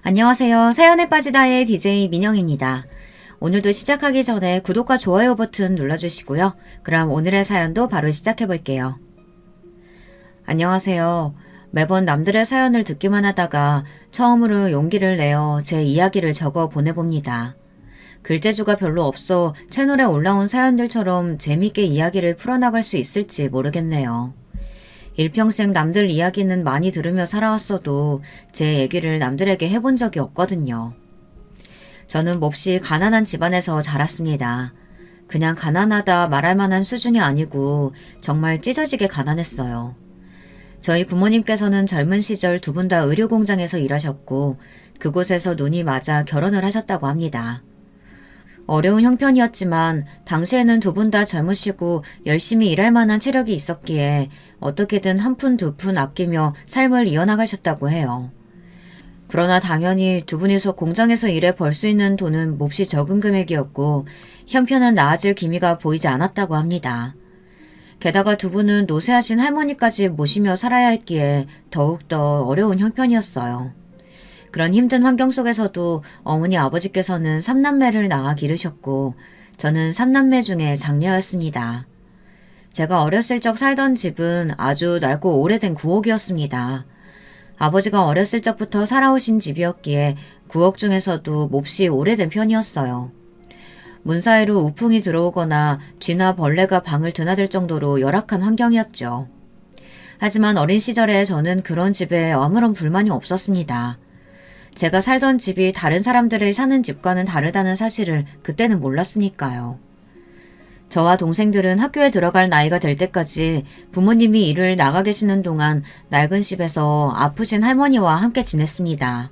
안녕하세요. 사연에 빠지다의 DJ 민영입니다. 오늘도 시작하기 전에 구독과 좋아요 버튼 눌러주시고요. 그럼 오늘의 사연도 바로 시작해볼게요. 안녕하세요. 매번 남들의 사연을 듣기만 하다가 처음으로 용기를 내어 제 이야기를 적어 보내봅니다. 글재주가 별로 없어 채널에 올라온 사연들처럼 재밌게 이야기를 풀어나갈 수 있을지 모르겠네요. 일평생 남들 이야기는 많이 들으며 살아왔어도 제 얘기를 남들에게 해본 적이 없거든요. 저는 몹시 가난한 집안에서 자랐습니다. 그냥 가난하다 말할 만한 수준이 아니고 정말 찢어지게 가난했어요. 저희 부모님께서는 젊은 시절 두 분 다 의료공장에서 일하셨고 그곳에서 눈이 맞아 결혼을 하셨다고 합니다. 어려운 형편이었지만 당시에는 두 분 다 젊으시고 열심히 일할 만한 체력이 있었기에 어떻게든 한 푼 두 푼 아끼며 삶을 이어나가셨다고 해요. 그러나 당연히 두 분이서 공장에서 일해 벌 수 있는 돈은 몹시 적은 금액이었고 형편은 나아질 기미가 보이지 않았다고 합니다. 게다가 두 분은 노쇠하신 할머니까지 모시며 살아야 했기에 더욱더 어려운 형편이었어요. 그런 힘든 환경 속에서도 어머니 아버지께서는 3남매를 낳아 기르셨고 저는 3남매 중에 장녀였습니다. 제가 어렸을 적 살던 집은 아주 낡고 오래된 구옥이었습니다. 아버지가 어렸을 적부터 살아오신 집이었기에 구옥 중에서도 몹시 오래된 편이었어요. 문 사이로 우풍이 들어오거나 쥐나 벌레가 방을 드나들 정도로 열악한 환경이었죠. 하지만 어린 시절에 저는 그런 집에 아무런 불만이 없었습니다. 제가 살던 집이 다른 사람들의 사는 집과는 다르다는 사실을 그때는 몰랐으니까요. 저와 동생들은 학교에 들어갈 나이가 될 때까지 부모님이 일을 나가 계시는 동안 낡은 집에서 아프신 할머니와 함께 지냈습니다.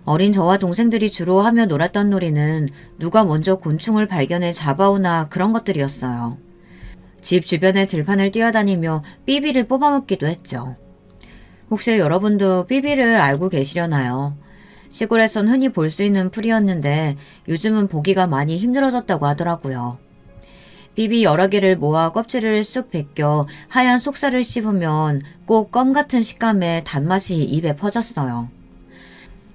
어린 저와 동생들이 주로 하며 놀았던 놀이는 누가 먼저 곤충을 발견해 잡아오나 그런 것들이었어요. 집 주변의 들판을 뛰어다니며 삐비를 뽑아먹기도 했죠. 혹시 여러분도 삐비를 알고 계시려나요? 시골에선 흔히 볼 수 있는 풀이었는데 요즘은 보기가 많이 힘들어졌다고 하더라고요. 삐비 여러 개를 모아 껍질을 쑥 벗겨 하얀 속살을 씹으면 꼭 껌 같은 식감의 단맛이 입에 퍼졌어요.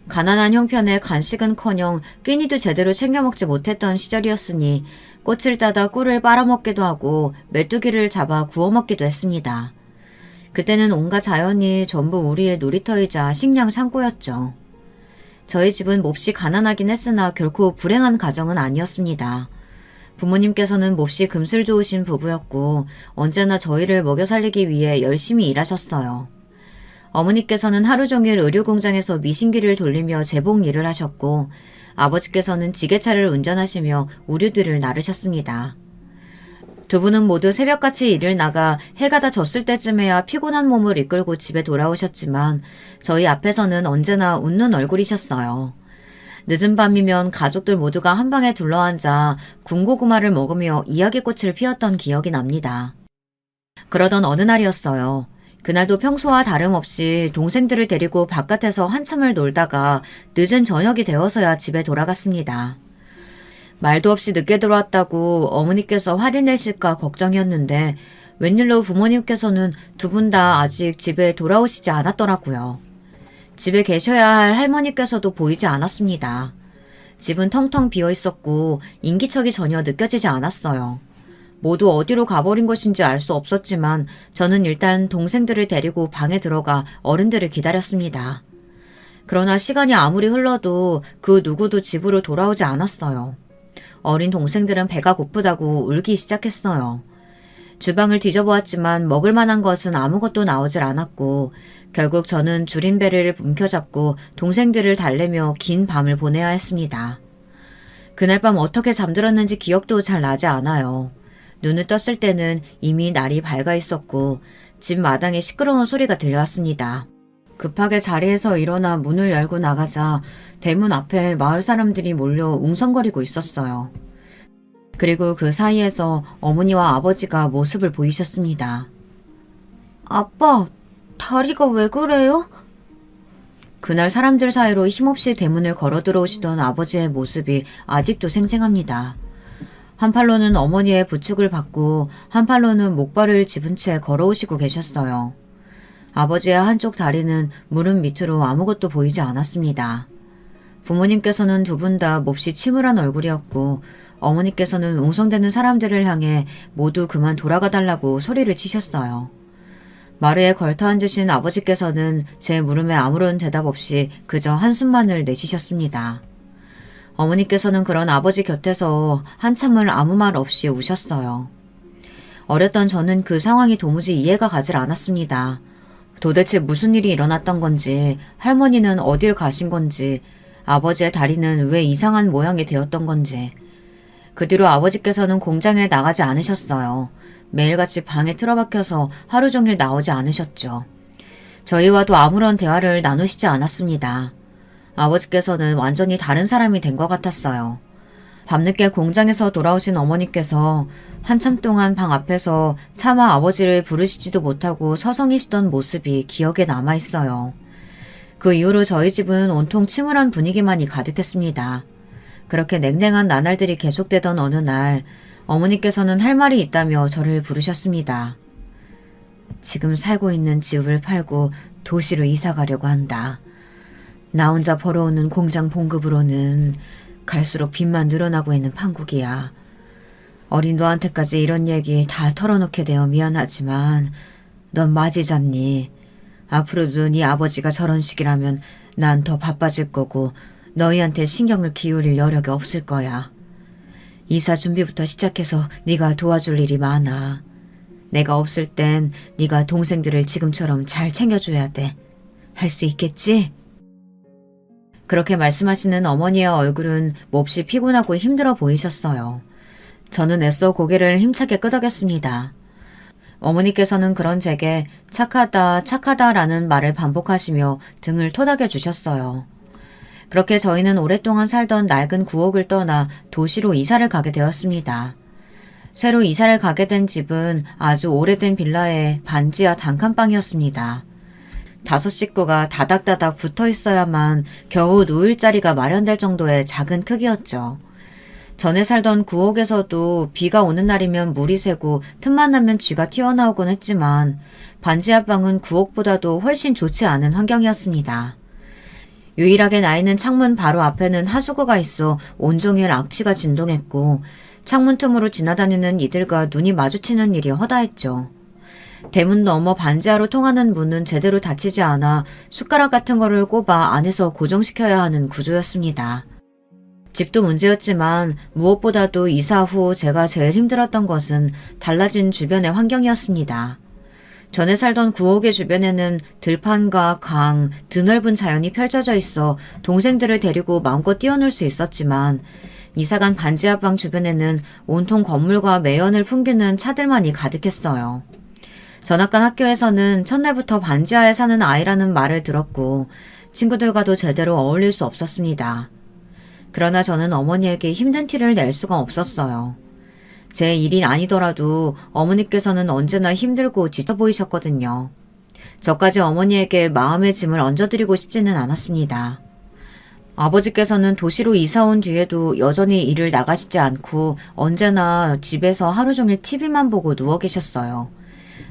가난한 형편에 간식은커녕 끼니도 제대로 챙겨 먹지 못했던 시절이었으니 꽃을 따다 꿀을 빨아먹기도 하고 메뚜기를 잡아 구워 먹기도 했습니다. 그때는 온갖 자연이 전부 우리의 놀이터이자 식량 창고였죠. 저희 집은 몹시 가난하긴 했으나 결코 불행한 가정은 아니었습니다. 부모님께서는 몹시 금슬 좋으신 부부였고 언제나 저희를 먹여 살리기 위해 열심히 일하셨어요. 어머니께서는 하루 종일 의료공장에서 미신기를 돌리며 재봉 일을 하셨고 아버지께서는 지게차를 운전하시며 우류들을 나르셨습니다. 두 분은 모두 새벽같이 일을 나가 해가 다 졌을 때쯤에야 피곤한 몸을 이끌고 집에 돌아오셨지만 저희 앞에서는 언제나 웃는 얼굴이셨어요. 늦은 밤이면 가족들 모두가 한 방에 둘러앉아 군고구마를 먹으며 이야기꽃을 피웠던 기억이 납니다. 그러던 어느 날이었어요. 그날도 평소와 다름없이 동생들을 데리고 바깥에서 한참을 놀다가 늦은 저녁이 되어서야 집에 돌아갔습니다. 말도 없이 늦게 들어왔다고 어머니께서 화를 내실까 걱정이었는데 웬일로 부모님께서는 두 분 다 아직 집에 돌아오시지 않았더라고요. 집에 계셔야 할 할머니께서도 보이지 않았습니다. 집은 텅텅 비어 있었고 인기척이 전혀 느껴지지 않았어요. 모두 어디로 가버린 것인지 알 수 없었지만 저는 일단 동생들을 데리고 방에 들어가 어른들을 기다렸습니다. 그러나 시간이 아무리 흘러도 그 누구도 집으로 돌아오지 않았어요. 어린 동생들은 배가 고프다고 울기 시작했어요. 주방을 뒤져보았지만 먹을 만한 것은 아무것도 나오질 않았고 결국 저는 줄임배를 움켜잡고 동생들을 달래며 긴 밤을 보내야 했습니다. 그날 밤 어떻게 잠들었는지 기억도 잘 나지 않아요. 눈을 떴을 때는 이미 날이 밝아 있었고 집 마당에 시끄러운 소리가 들려왔습니다. 급하게 자리에서 일어나 문을 열고 나가자 대문 앞에 마을 사람들이 몰려 웅성거리고 있었어요. 그리고 그 사이에서 어머니와 아버지가 모습을 보이셨습니다. 아빠, 다리가 왜 그래요? 그날 사람들 사이로 힘없이 대문을 걸어 들어오시던 아버지의 모습이 아직도 생생합니다. 한 팔로는 어머니의 부축을 받고 한 팔로는 목발을 집은 채 걸어오시고 계셨어요. 아버지의 한쪽 다리는 무릎 밑으로 아무것도 보이지 않았습니다. 부모님께서는 두 분 다 몹시 침울한 얼굴이었고 어머니께서는 웅성대는 사람들을 향해 모두 그만 돌아가달라고 소리를 치셨어요. 마루에 걸터 앉으신 아버지께서는 제 물음에 아무런 대답 없이 그저 한숨만을 내쉬셨습니다. 어머니께서는 그런 아버지 곁에서 한참을 아무 말 없이 우셨어요. 어렸던 저는 그 상황이 도무지 이해가 가질 않았습니다. 도대체 무슨 일이 일어났던 건지, 할머니는 어딜 가신 건지, 아버지의 다리는 왜 이상한 모양이 되었던 건지. 그 뒤로 아버지께서는 공장에 나가지 않으셨어요. 매일같이 방에 틀어박혀서 하루 종일 나오지 않으셨죠. 저희와도 아무런 대화를 나누시지 않았습니다. 아버지께서는 완전히 다른 사람이 된 것 같았어요. 밤늦게 공장에서 돌아오신 어머니께서 한참 동안 방 앞에서 차마 아버지를 부르시지도 못하고 서성이시던 모습이 기억에 남아있어요. 그 이후로 저희 집은 온통 침울한 분위기만이 가득했습니다. 그렇게 냉랭한 나날들이 계속되던 어느 날 어머니께서는 할 말이 있다며 저를 부르셨습니다. 지금 살고 있는 집을 팔고 도시로 이사 가려고 한다. 나 혼자 벌어오는 공장 봉급으로는 갈수록 빚만 늘어나고 있는 판국이야. 어린 너한테까지 이런 얘기 다 털어놓게 되어 미안하지만 넌 맞이잡니? 앞으로도 네 아버지가 저런 식이라면 난 더 바빠질 거고 너희한테 신경을 기울일 여력이 없을 거야. 이사 준비부터 시작해서 네가 도와줄 일이 많아. 내가 없을 땐 네가 동생들을 지금처럼 잘 챙겨줘야 돼. 할 수 있겠지? 그렇게 말씀하시는 어머니의 얼굴은 몹시 피곤하고 힘들어 보이셨어요. 저는 애써 고개를 힘차게 끄덕였습니다. 어머니께서는 그런 제게 착하다, 착하다라는 말을 반복하시며 등을 토닥여 주셨어요. 그렇게 저희는 오랫동안 살던 낡은 구옥을 떠나 도시로 이사를 가게 되었습니다. 새로 이사를 가게 된 집은 아주 오래된 빌라의 반지하 단칸방이었습니다. 5 식구가 다닥다닥 붙어 있어야만 겨우 누울 자리가 마련될 정도의 작은 크기였죠. 전에 살던 구옥에서도 비가 오는 날이면 물이 새고 틈만 나면 쥐가 튀어나오곤 했지만 반지하방은 구옥보다도 훨씬 좋지 않은 환경이었습니다. 유일하게 나 있는 창문 바로 앞에는 하수구가 있어 온종일 악취가 진동했고 창문 틈으로 지나다니는 이들과 눈이 마주치는 일이 허다했죠. 대문 너머 반지하로 통하는 문은 제대로 닫히지 않아 숟가락 같은 거를 꼽아 안에서 고정시켜야 하는 구조였습니다. 집도 문제였지만 무엇보다도 이사 후 제가 제일 힘들었던 것은 달라진 주변의 환경이었습니다. 전에 살던 구옥의 주변에는 들판과 강, 드넓은 자연이 펼쳐져 있어 동생들을 데리고 마음껏 뛰어놀 수 있었지만 이사간 반지하방 주변에는 온통 건물과 매연을 풍기는 차들만이 가득했어요. 전학간 학교에서는 첫날부터 반지하에 사는 아이라는 말을 들었고 친구들과도 제대로 어울릴 수 없었습니다. 그러나 저는 어머니에게 힘든 티를 낼 수가 없었어요. 제 일이 아니더라도 어머니께서는 언제나 힘들고 지쳐 보이셨거든요. 저까지 어머니에게 마음의 짐을 얹어드리고 싶지는 않았습니다. 아버지께서는 도시로 이사 온 뒤에도 여전히 일을 나가시지 않고 언제나 집에서 하루 종일 TV만 보고 누워 계셨어요.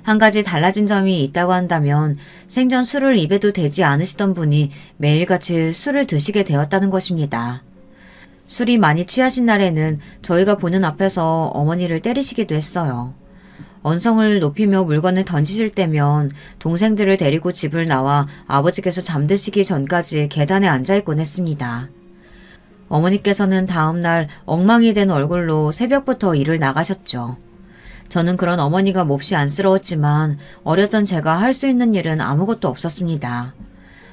한 가지 달라진 점이 있다고 한다면 생전 술을 입에도 대지 않으시던 분이 매일같이 술을 드시게 되었다는 것입니다. 술이 많이 취하신 날에는 저희가 보는 앞에서 어머니를 때리시기도 했어요. 언성을 높이며 물건을 던지실 때면 동생들을 데리고 집을 나와 아버지께서 잠드시기 전까지 계단에 앉아있곤 했습니다. 어머니께서는 다음날 엉망이 된 얼굴로 새벽부터 일을 나가셨죠. 저는 그런 어머니가 몹시 안쓰러웠지만 어렸던 제가 할 수 있는 일은 아무것도 없었습니다.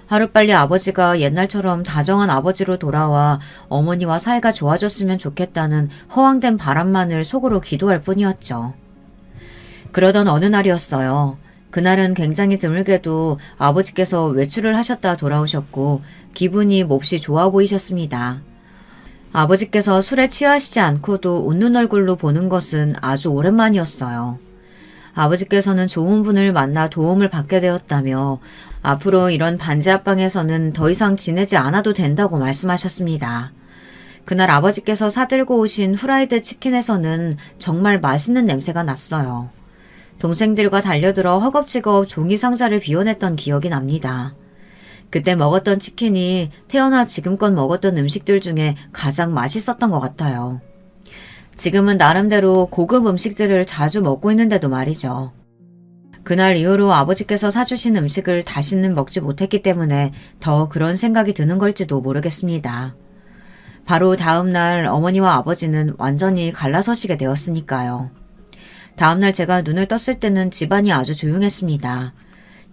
하루빨리 아버지가 옛날처럼 다정한 아버지로 돌아와 어머니와 사이가 좋아졌으면 좋겠다는 허황된 바람만을 속으로 기도할 뿐이었죠. 그러던 어느 날이었어요. 그날은 굉장히 드물게도 아버지께서 외출을 하셨다 돌아오셨고 기분이 몹시 좋아 보이셨습니다. 아버지께서 술에 취하시지 않고도 웃는 얼굴로 보는 것은 아주 오랜만이었어요. 아버지께서는 좋은 분을 만나 도움을 받게 되었다며 앞으로 이런 반지하방에서는 더 이상 지내지 않아도 된다고 말씀하셨습니다. 그날 아버지께서 사들고 오신 후라이드 치킨에서는 정말 맛있는 냄새가 났어요. 동생들과 달려들어 허겁지겁 종이 상자를 비워냈던 기억이 납니다. 그때 먹었던 치킨이 태어나 지금껏 먹었던 음식들 중에 가장 맛있었던 것 같아요. 지금은 나름대로 고급 음식들을 자주 먹고 있는데도 말이죠. 그날 이후로 아버지께서 사주신 음식을 다시는 먹지 못했기 때문에 더 그런 생각이 드는 걸지도 모르겠습니다. 바로 다음날 어머니와 아버지는 완전히 갈라서시게 되었으니까요. 다음날 제가 눈을 떴을 때는 집안이 아주 조용했습니다.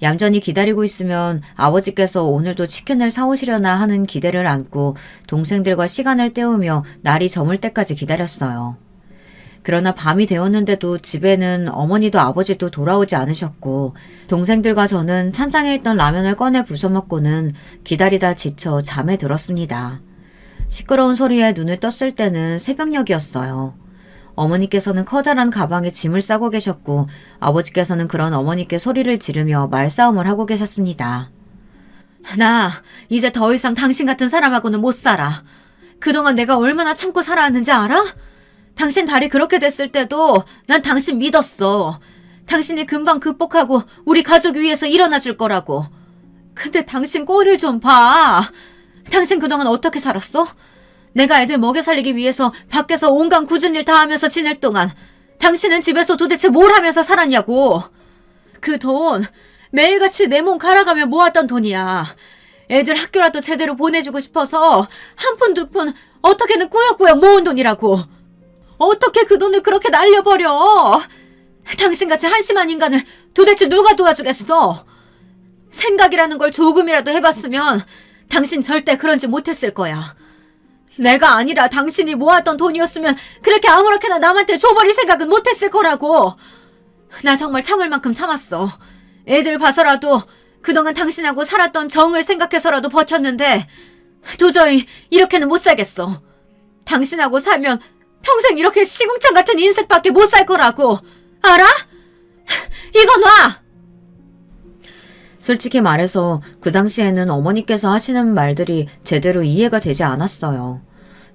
얌전히 기다리고 있으면 아버지께서 오늘도 치킨을 사오시려나 하는 기대를 안고 동생들과 시간을 때우며 날이 저물 때까지 기다렸어요. 그러나 밤이 되었는데도 집에는 어머니도 아버지도 돌아오지 않으셨고 동생들과 저는 찬장에 있던 라면을 꺼내 부숴 먹고는 기다리다 지쳐 잠에 들었습니다. 시끄러운 소리에 눈을 떴을 때는 새벽녘이었어요. 어머니께서는 커다란 가방에 짐을 싸고 계셨고 아버지께서는 그런 어머니께 소리를 지르며 말싸움을 하고 계셨습니다. 나 이제 더 이상 당신 같은 사람하고는 못 살아. 그동안 내가 얼마나 참고 살아왔는지 알아? 당신 다리 그렇게 됐을 때도 난 당신 믿었어. 당신이 금방 극복하고 우리 가족 위해서 일어나 줄 거라고. 근데 당신 꼴을 좀 봐. 당신 그동안 어떻게 살았어? 내가 애들 먹여 살리기 위해서 밖에서 온갖 굳은 일 다 하면서 지낼 동안 당신은 집에서 도대체 뭘 하면서 살았냐고. 그 돈 매일같이 내 몸 갈아가며 모았던 돈이야. 애들 학교라도 제대로 보내주고 싶어서 한 푼 두 푼 어떻게는 꾸역꾸역 모은 돈이라고. 어떻게 그 돈을 그렇게 날려버려? 당신같이 한심한 인간을 도대체 누가 도와주겠어? 생각이라는 걸 조금이라도 해봤으면 당신 절대 그런 짓 못했을 거야. 내가 아니라 당신이 모았던 돈이었으면 그렇게 아무렇게나 남한테 줘버릴 생각은 못했을 거라고. 나 정말 참을 만큼 참았어. 애들 봐서라도 그동안 당신하고 살았던 정을 생각해서라도 버텼는데 도저히 이렇게는 못 살겠어. 당신하고 살면 평생 이렇게 시궁창 같은 인생밖에 못 살 거라고. 알아? 이거 놔! 솔직히 말해서 그 당시에는 어머니께서 하시는 말들이 제대로 이해가 되지 않았어요.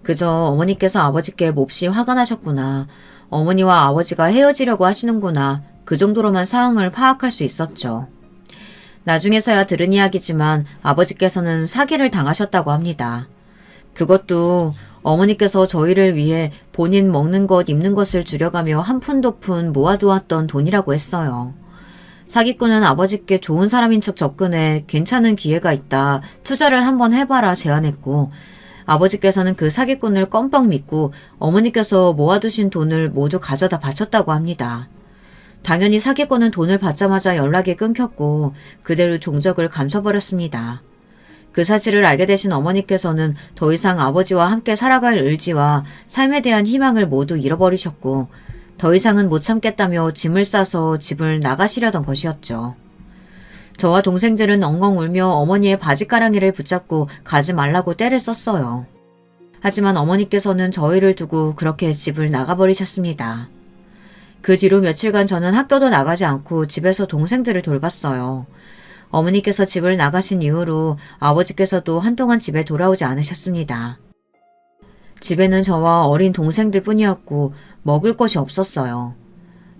그저 어머니께서 아버지께 몹시 화가 나셨구나. 어머니와 아버지가 헤어지려고 하시는구나. 그 정도로만 상황을 파악할 수 있었죠. 나중에서야 들은 이야기지만 아버지께서는 사기를 당하셨다고 합니다. 그것도 어머니께서 저희를 위해 본인 먹는 것, 입는 것을 줄여가며 한 푼 두 푼 모아두었던 돈이라고 했어요. 사기꾼은 아버지께 좋은 사람인 척 접근해 괜찮은 기회가 있다, 투자를 한번 해봐라 제안했고 아버지께서는 그 사기꾼을 껌뻑 믿고 어머니께서 모아두신 돈을 모두 가져다 바쳤다고 합니다. 당연히 사기꾼은 돈을 받자마자 연락이 끊겼고 그대로 종적을 감춰버렸습니다. 그 사실을 알게 되신 어머니께서는 더 이상 아버지와 함께 살아갈 의지와 삶에 대한 희망을 모두 잃어버리셨고 더 이상은 못 참겠다며 짐을 싸서 집을 나가시려던 것이었죠. 저와 동생들은 엉엉 울며 어머니의 바지가랑이를 붙잡고 가지 말라고 떼를 썼어요. 하지만 어머니께서는 저희를 두고 그렇게 집을 나가버리셨습니다. 그 뒤로 며칠간 저는 학교도 나가지 않고 집에서 동생들을 돌봤어요. 어머니께서 집을 나가신 이후로 아버지께서도 한동안 집에 돌아오지 않으셨습니다. 집에는 저와 어린 동생들 뿐이었고 먹을 것이 없었어요.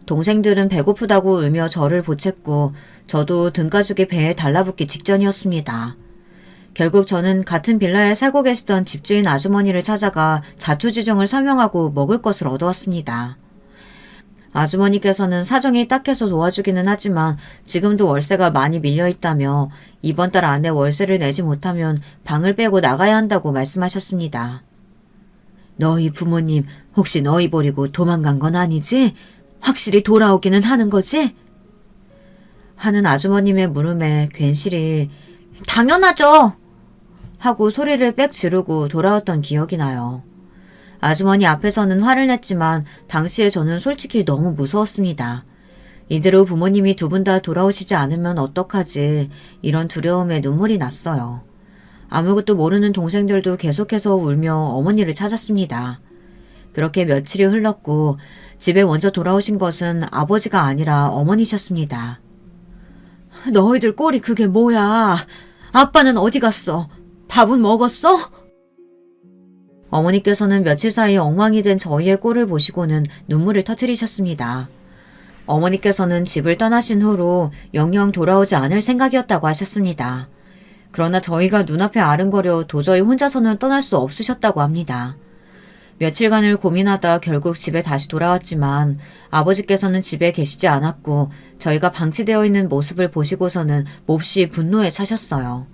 동생들은 배고프다고 울며 저를 보챘고 저도 등가죽이 배에 달라붙기 직전이었습니다. 결국 저는 같은 빌라에 살고 계시던 집주인 아주머니를 찾아가 자초지종을 설명하고 먹을 것을 얻어왔습니다. 아주머니께서는 사정이 딱해서 도와주기는 하지만 지금도 월세가 많이 밀려있다며 이번 달 안에 월세를 내지 못하면 방을 빼고 나가야 한다고 말씀하셨습니다. 너희 부모님 혹시 너희 버리고 도망간 건 아니지? 확실히 돌아오기는 하는 거지? 하는 아주머님의 물음에 괜시리 당연하죠! 하고 소리를 빽 지르고 돌아왔던 기억이 나요. 아주머니 앞에서는 화를 냈지만 당시에 저는 솔직히 너무 무서웠습니다. 이대로 부모님이 두 분 다 돌아오시지 않으면 어떡하지 이런 두려움에 눈물이 났어요. 아무것도 모르는 동생들도 계속해서 울며 어머니를 찾았습니다. 그렇게 며칠이 흘렀고 집에 먼저 돌아오신 것은 아버지가 아니라 어머니셨습니다. 너희들 꼴이 그게 뭐야? 아빠는 어디 갔어? 밥은 먹었어? 어머니께서는 며칠 사이 엉망이 된 저희의 꼴을 보시고는 눈물을 터뜨리셨습니다. 어머니께서는 집을 떠나신 후로 영영 돌아오지 않을 생각이었다고 하셨습니다. 그러나 저희가 눈앞에 아른거려 도저히 혼자서는 떠날 수 없으셨다고 합니다. 며칠간을 고민하다 결국 집에 다시 돌아왔지만 아버지께서는 집에 계시지 않았고 저희가 방치되어 있는 모습을 보시고서는 몹시 분노에 차셨어요.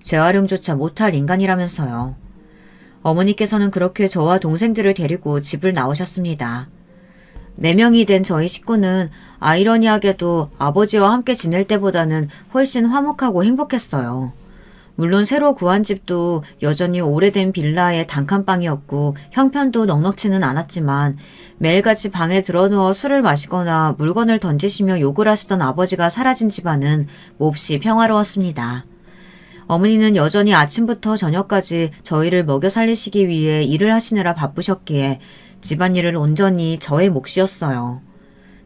재활용조차 못할 인간이라면서요. 어머니께서는 그렇게 저와 동생들을 데리고 집을 나오셨습니다. 4명이 된 저희 식구는 아이러니하게도 아버지와 함께 지낼 때보다는 훨씬 화목하고 행복했어요. 물론 새로 구한 집도 여전히 오래된 빌라의 단칸방이었고 형편도 넉넉치는 않았지만 매일같이 방에 들어누워 술을 마시거나 물건을 던지시며 욕을 하시던 아버지가 사라진 집안은 몹시 평화로웠습니다. 어머니는 여전히 아침부터 저녁까지 저희를 먹여 살리시기 위해 일을 하시느라 바쁘셨기에 집안일을 온전히 저의 몫이었어요.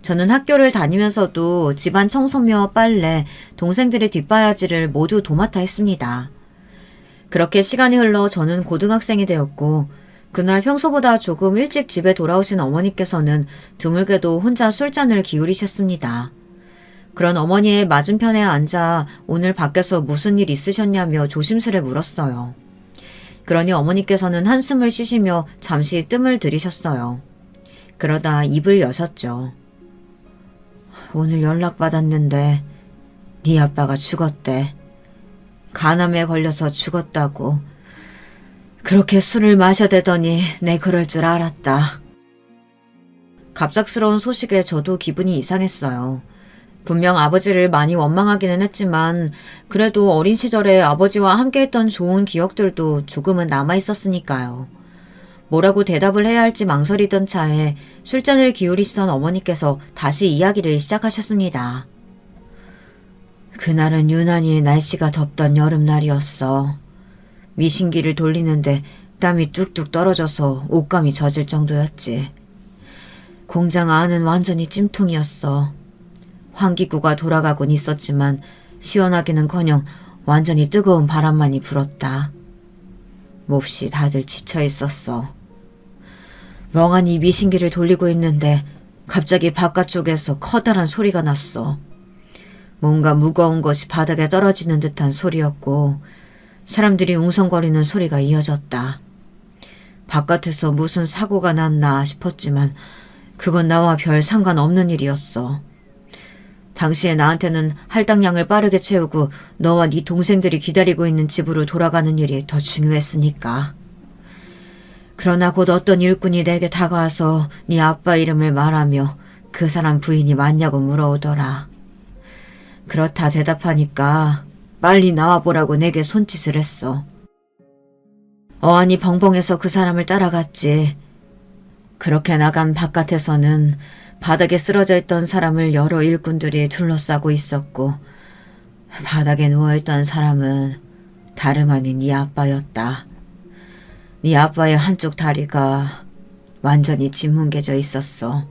저는 학교를 다니면서도 집안 청소며 빨래, 동생들의 뒷바라지를 모두 도맡아 했습니다. 그렇게 시간이 흘러 저는 고등학생이 되었고 그날 평소보다 조금 일찍 집에 돌아오신 어머니께서는 드물게도 혼자 술잔을 기울이셨습니다. 그런 어머니의 맞은편에 앉아 오늘 밖에서 무슨 일 있으셨냐며 조심스레 물었어요. 그러니 어머니께서는 한숨을 쉬시며 잠시 뜸을 들이셨어요. 그러다 입을 여셨죠. 오늘 연락받았는데 네 아빠가 죽었대. 간암에 걸려서 죽었다고. 그렇게 술을 마셔대더니 내 그럴 줄 알았다. 갑작스러운 소식에 저도 기분이 이상했어요. 분명 아버지를 많이 원망하기는 했지만 그래도 어린 시절에 아버지와 함께했던 좋은 기억들도 조금은 남아있었으니까요. 뭐라고 대답을 해야 할지 망설이던 차에 술잔을 기울이시던 어머니께서 다시 이야기를 시작하셨습니다. 그날은 유난히 날씨가 덥던 여름날이었어. 미신기를 돌리는데 땀이 뚝뚝 떨어져서 옷감이 젖을 정도였지. 공장 안은 완전히 찜통이었어. 환기구가 돌아가곤 있었지만 시원하기는커녕 완전히 뜨거운 바람만이 불었다. 몹시 다들 지쳐 있었어. 멍하니 미신기를 돌리고 있는데 갑자기 바깥쪽에서 커다란 소리가 났어. 뭔가 무거운 것이 바닥에 떨어지는 듯한 소리였고 사람들이 웅성거리는 소리가 이어졌다. 바깥에서 무슨 사고가 났나 싶었지만 그건 나와 별 상관없는 일이었어. 당시에 나한테는 할당량을 빠르게 채우고 너와 네 동생들이 기다리고 있는 집으로 돌아가는 일이 더 중요했으니까. 그러나 곧 어떤 일꾼이 내게 다가와서 네 아빠 이름을 말하며 그 사람 부인이 맞냐고 물어오더라. 그렇다 대답하니까 빨리 나와보라고 내게 손짓을 했어. 어안이 벙벙해서 그 사람을 따라갔지. 그렇게 나간 바깥에서는 바닥에 쓰러져 있던 사람을 여러 일꾼들이 둘러싸고 있었고 바닥에 누워있던 사람은 다름 아닌 네 아빠였다. 네 아빠의 한쪽 다리가 완전히 짓뭉개져 있었어.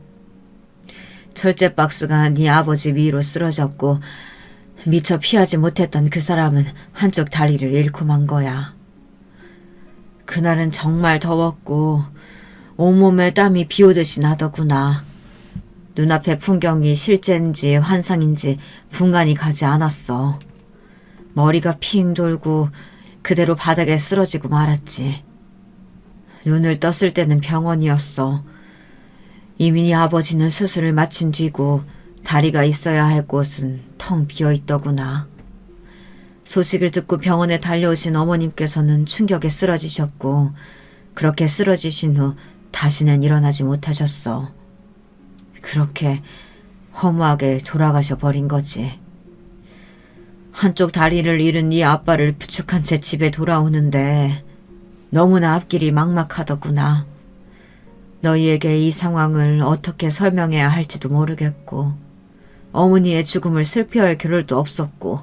철제 박스가 네 아버지 위로 쓰러졌고 미처 피하지 못했던 그 사람은 한쪽 다리를 잃고 만 거야. 그날은 정말 더웠고 온몸에 땀이 비오듯이 나더구나. 눈앞의 풍경이 실제인지 환상인지 분간이 가지 않았어. 머리가 핑 돌고 그대로 바닥에 쓰러지고 말았지. 눈을 떴을 때는 병원이었어. 이미 네 아버지는 수술을 마친 뒤고 다리가 있어야 할 곳은 텅 비어있더구나. 소식을 듣고 병원에 달려오신 어머님께서는 충격에 쓰러지셨고 그렇게 쓰러지신 후 다시는 일어나지 못하셨어. 그렇게 허무하게 돌아가셔 버린 거지. 한쪽 다리를 잃은 네 아빠를 부축한 채 집에 돌아오는데 너무나 앞길이 막막하더구나. 너희에게 이 상황을 어떻게 설명해야 할지도 모르겠고 어머니의 죽음을 슬퍼할 겨를도 없었고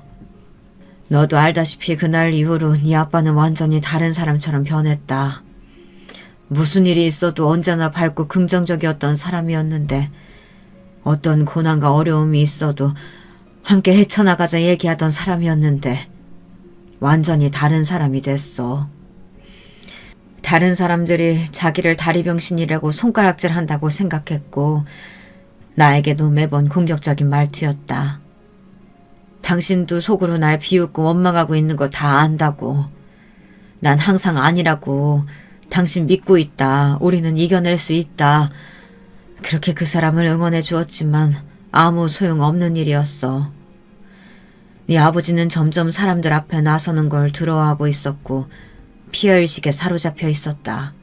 너도 알다시피 그날 이후로 네 아빠는 완전히 다른 사람처럼 변했다. 무슨 일이 있어도 언제나 밝고 긍정적이었던 사람이었는데 어떤 고난과 어려움이 있어도 함께 헤쳐나가자 얘기하던 사람이었는데 완전히 다른 사람이 됐어. 다른 사람들이 자기를 다리병신이라고 손가락질한다고 생각했고 나에게도 매번 공격적인 말투였다. 당신도 속으로 날 비웃고 원망하고 있는 거 다 안다고. 난 항상 아니라고. 당신 믿고 있다. 우리는 이겨낼 수 있다. 그렇게 그 사람을 응원해 주었지만 아무 소용없는 일이었어. 네 아버지는 점점 사람들 앞에 나서는 걸 두려워하고 있었고 피해의식에 사로잡혀 있었다.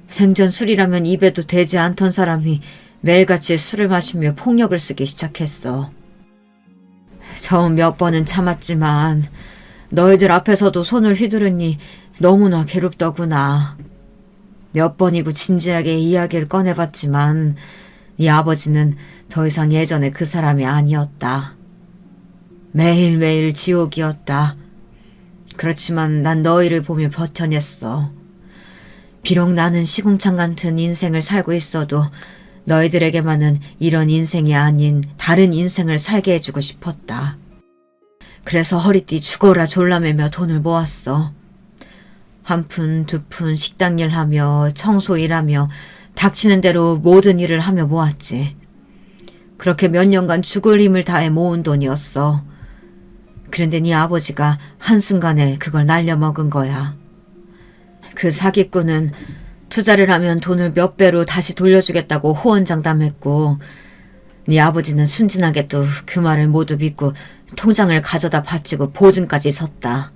생전 술이라면 입에도 대지 않던 사람이 매일같이 술을 마시며 폭력을 쓰기 시작했어. 처음 몇 번은 참았지만 너희들 앞에서도 손을 휘두르니 너무나 괴롭더구나. 몇 번이고 진지하게 이야기를 꺼내봤지만 네 아버지는 더 이상 예전의 그 사람이 아니었다. 매일매일 지옥이었다. 그렇지만 난 너희를 보며 버텨냈어. 비록 나는 시궁창 같은 인생을 살고 있어도 너희들에게만은 이런 인생이 아닌 다른 인생을 살게 해주고 싶었다. 그래서 허리띠 죽어라 졸라매며 돈을 모았어. 한 푼, 두 푼 식당 일하며 청소 일하며 닥치는 대로 모든 일을 하며 모았지. 그렇게 몇 년간 죽을 힘을 다해 모은 돈이었어. 그런데 네 아버지가 한순간에 그걸 날려먹은 거야. 그 사기꾼은 투자를 하면 돈을 몇 배로 다시 돌려주겠다고 호언장담했고 네 아버지는 순진하게도 그 말을 모두 믿고 통장을 가져다 바치고 보증까지 섰다.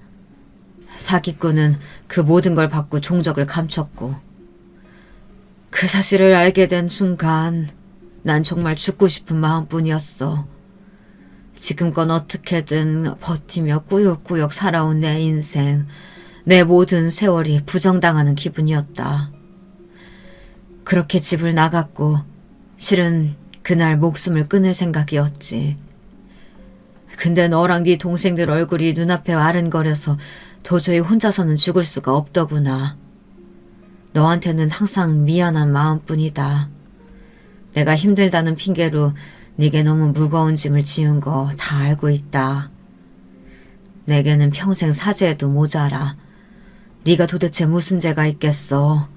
사기꾼은 그 모든 걸 받고 종적을 감췄고 그 사실을 알게 된 순간 난 정말 죽고 싶은 마음뿐이었어. 지금껏 어떻게든 버티며 꾸역꾸역 살아온 내 인생, 내 모든 세월이 부정당하는 기분이었다. 그렇게 집을 나갔고 실은 그날 목숨을 끊을 생각이었지. 근데 너랑 네 동생들 얼굴이 눈앞에 아른거려서 도저히 혼자서는 죽을 수가 없더구나. 너한테는 항상 미안한 마음뿐이다. 내가 힘들다는 핑계로 네게 너무 무거운 짐을 지은 거 다 알고 있다. 내게는 평생 사죄해도 모자라. 네가 도대체 무슨 죄가 있겠어.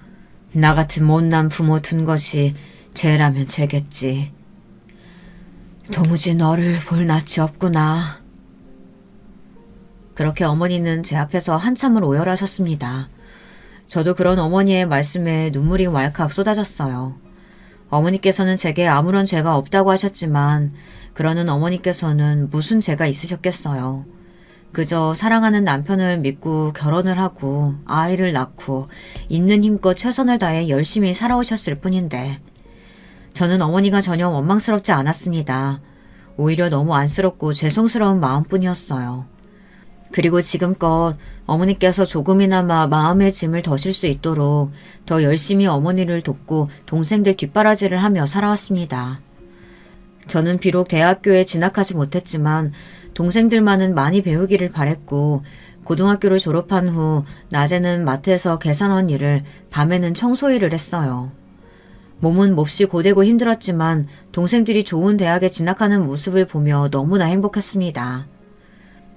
나 같은 못난 부모 둔 것이 죄라면 죄겠지. 도무지 너를 볼 낯이 없구나. 그렇게 어머니는 제 앞에서 한참을 오열하셨습니다. 저도 그런 어머니의 말씀에 눈물이 왈칵 쏟아졌어요. 어머니께서는 제게 아무런 죄가 없다고 하셨지만 그러는 어머니께서는 무슨 죄가 있으셨겠어요. 그저 사랑하는 남편을 믿고 결혼을 하고 아이를 낳고 있는 힘껏 최선을 다해 열심히 살아오셨을 뿐인데 저는 어머니가 전혀 원망스럽지 않았습니다. 오히려 너무 안쓰럽고 죄송스러운 마음뿐이었어요. 그리고 지금껏 어머니께서 조금이나마 마음의 짐을 더실 수 있도록 더 열심히 어머니를 돕고 동생들 뒷바라지를 하며 살아왔습니다. 저는 비록 대학교에 진학하지 못했지만 동생들만은 많이 배우기를 바랬고 고등학교를 졸업한 후 낮에는 마트에서 계산원 일을, 밤에는 청소 일을 했어요. 몸은 몹시 고되고 힘들었지만 동생들이 좋은 대학에 진학하는 모습을 보며 너무나 행복했습니다.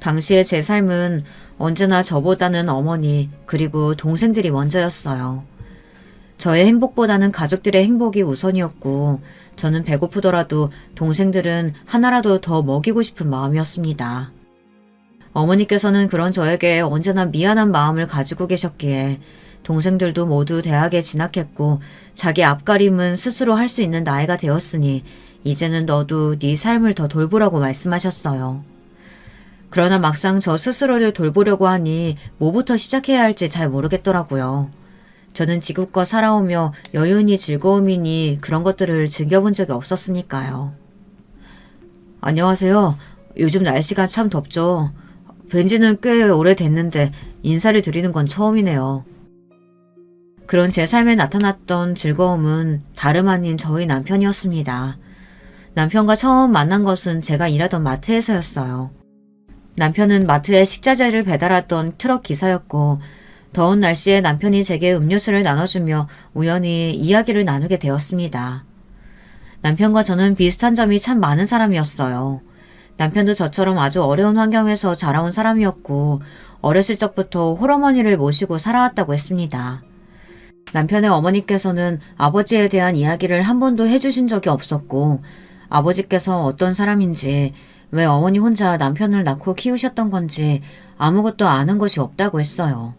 당시의 제 삶은 언제나 저보다는 어머니 그리고 동생들이 먼저였어요. 저의 행복보다는 가족들의 행복이 우선이었고 저는 배고프더라도 동생들은 하나라도 더 먹이고 싶은 마음이었습니다. 어머니께서는 그런 저에게 언제나 미안한 마음을 가지고 계셨기에 동생들도 모두 대학에 진학했고 자기 앞가림은 스스로 할 수 있는 나이가 되었으니 이제는 너도 네 삶을 더 돌보라고 말씀하셨어요. 그러나 막상 저 스스로를 돌보려고 하니 뭐부터 시작해야 할지 잘 모르겠더라고요. 저는 지금껏 살아오며 여유니 즐거움이니 그런 것들을 즐겨본 적이 없었으니까요. 안녕하세요. 요즘 날씨가 참 덥죠. 뵌지는 꽤 오래됐는데 인사를 드리는 건 처음이네요. 그런 제 삶에 나타났던 즐거움은 다름 아닌 저희 남편이었습니다. 남편과 처음 만난 것은 제가 일하던 마트에서였어요. 남편은 마트에 식자재를 배달하던 트럭 기사였고 더운 날씨에 남편이 제게 음료수를 나눠주며 우연히 이야기를 나누게 되었습니다. 남편과 저는 비슷한 점이 참 많은 사람이었어요. 남편도 저처럼 아주 어려운 환경에서 자라온 사람이었고 어렸을 적부터 홀어머니를 모시고 살아왔다고 했습니다. 남편의 어머니께서는 아버지에 대한 이야기를 한 번도 해주신 적이 없었고, 아버지께서 어떤 사람인지, 왜 어머니 혼자 남편을 낳고 키우셨던 건지 아무것도 아는 것이 없다고 했어요.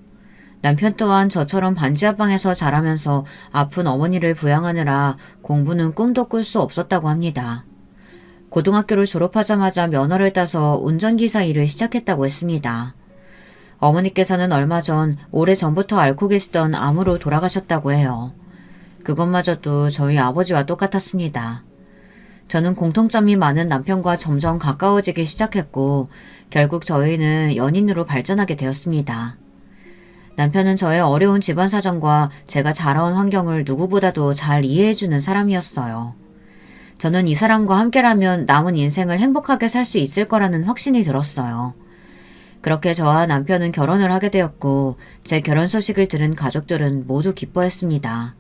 남편 또한 저처럼 반지하방에서 자라면서 아픈 어머니를 부양하느라 공부는 꿈도 꿀 수 없었다고 합니다. 고등학교를 졸업하자마자 면허를 따서 운전기사 일을 시작했다고 했습니다. 어머니께서는 얼마 전 오래전부터 앓고 계시던 암으로 돌아가셨다고 해요. 그것마저도 저희 아버지와 똑같았습니다. 저는 공통점이 많은 남편과 점점 가까워지기 시작했고 결국 저희는 연인으로 발전하게 되었습니다. 남편은 저의 어려운 집안 사정과 제가 자라온 환경을 누구보다도 잘 이해해주는 사람이었어요. 저는 이 사람과 함께라면 남은 인생을 행복하게 살 수 있을 거라는 확신이 들었어요. 그렇게 저와 남편은 결혼을 하게 되었고 제 결혼 소식을 들은 가족들은 모두 기뻐했습니다.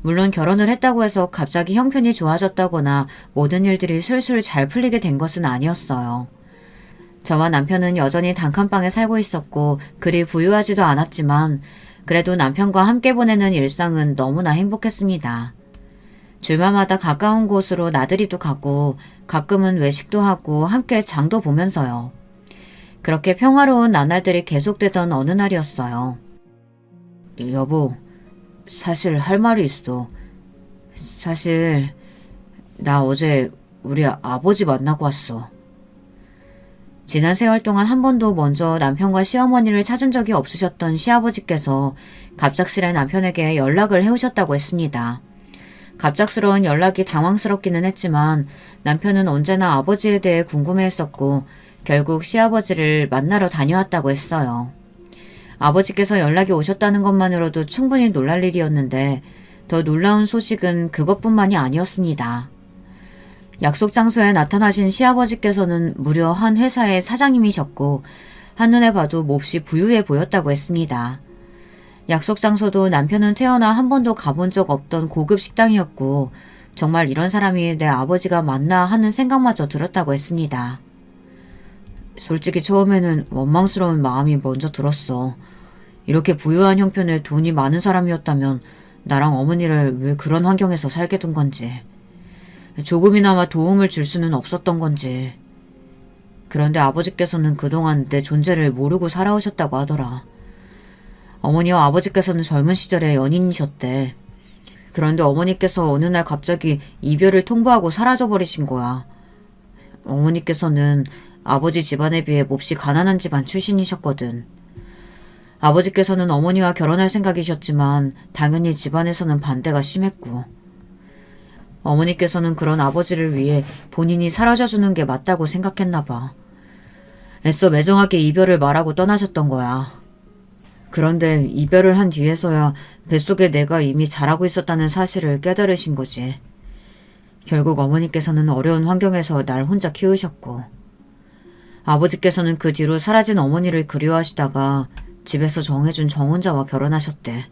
물론 결혼을 했다고 해서 갑자기 형편이 좋아졌다거나 모든 일들이 술술 잘 풀리게 된 것은 아니었어요. 저와 남편은 여전히 단칸방에 살고 있었고 그리 부유하지도 않았지만 그래도 남편과 함께 보내는 일상은 너무나 행복했습니다. 주말마다 가까운 곳으로 나들이도 가고 가끔은 외식도 하고 함께 장도 보면서요. 그렇게 평화로운 나날들이 계속되던 어느 날이었어요. 여보, 사실 할 말이 있어. 사실 나 어제 우리 아버지 만나고 왔어. 지난 세월 동안 한 번도 먼저 남편과 시어머니를 찾은 적이 없으셨던 시아버지께서 갑작스레 남편에게 연락을 해오셨다고 했습니다. 갑작스러운 연락이 당황스럽기는 했지만 남편은 언제나 아버지에 대해 궁금해했었고 결국 시아버지를 만나러 다녀왔다고 했어요. 아버지께서 연락이 오셨다는 것만으로도 충분히 놀랄 일이었는데 더 놀라운 소식은 그것뿐만이 아니었습니다. 약속 장소에 나타나신 시아버지께서는 무려 한 회사의 사장님이셨고 한눈에 봐도 몹시 부유해 보였다고 했습니다. 약속 장소도 남편은 태어나 한 번도 가본 적 없던 고급 식당이었고 정말 이런 사람이 내 아버지가 맞나 하는 생각마저 들었다고 했습니다. 솔직히 처음에는 원망스러운 마음이 먼저 들었어. 이렇게 부유한 형편에 돈이 많은 사람이었다면 나랑 어머니를 왜 그런 환경에서 살게 둔 건지. 조금이나마 도움을 줄 수는 없었던 건지. 그런데 아버지께서는 그동안 내 존재를 모르고 살아오셨다고 하더라. 어머니와 아버지께서는 젊은 시절에 연인이셨대. 그런데 어머니께서 어느 날 갑자기 이별을 통보하고 사라져버리신 거야. 어머니께서는 아버지 집안에 비해 몹시 가난한 집안 출신이셨거든. 아버지께서는 어머니와 결혼할 생각이셨지만 당연히 집안에서는 반대가 심했고 어머니께서는 그런 아버지를 위해 본인이 사라져주는 게 맞다고 생각했나 봐. 애써 매정하게 이별을 말하고 떠나셨던 거야. 그런데 이별을 한 뒤에서야 뱃속에 내가 이미 자라고 있었다는 사실을 깨달으신 거지. 결국 어머니께서는 어려운 환경에서 날 혼자 키우셨고 아버지께서는 그 뒤로 사라진 어머니를 그리워하시다가 집에서 정해준 정혼자와 결혼하셨대.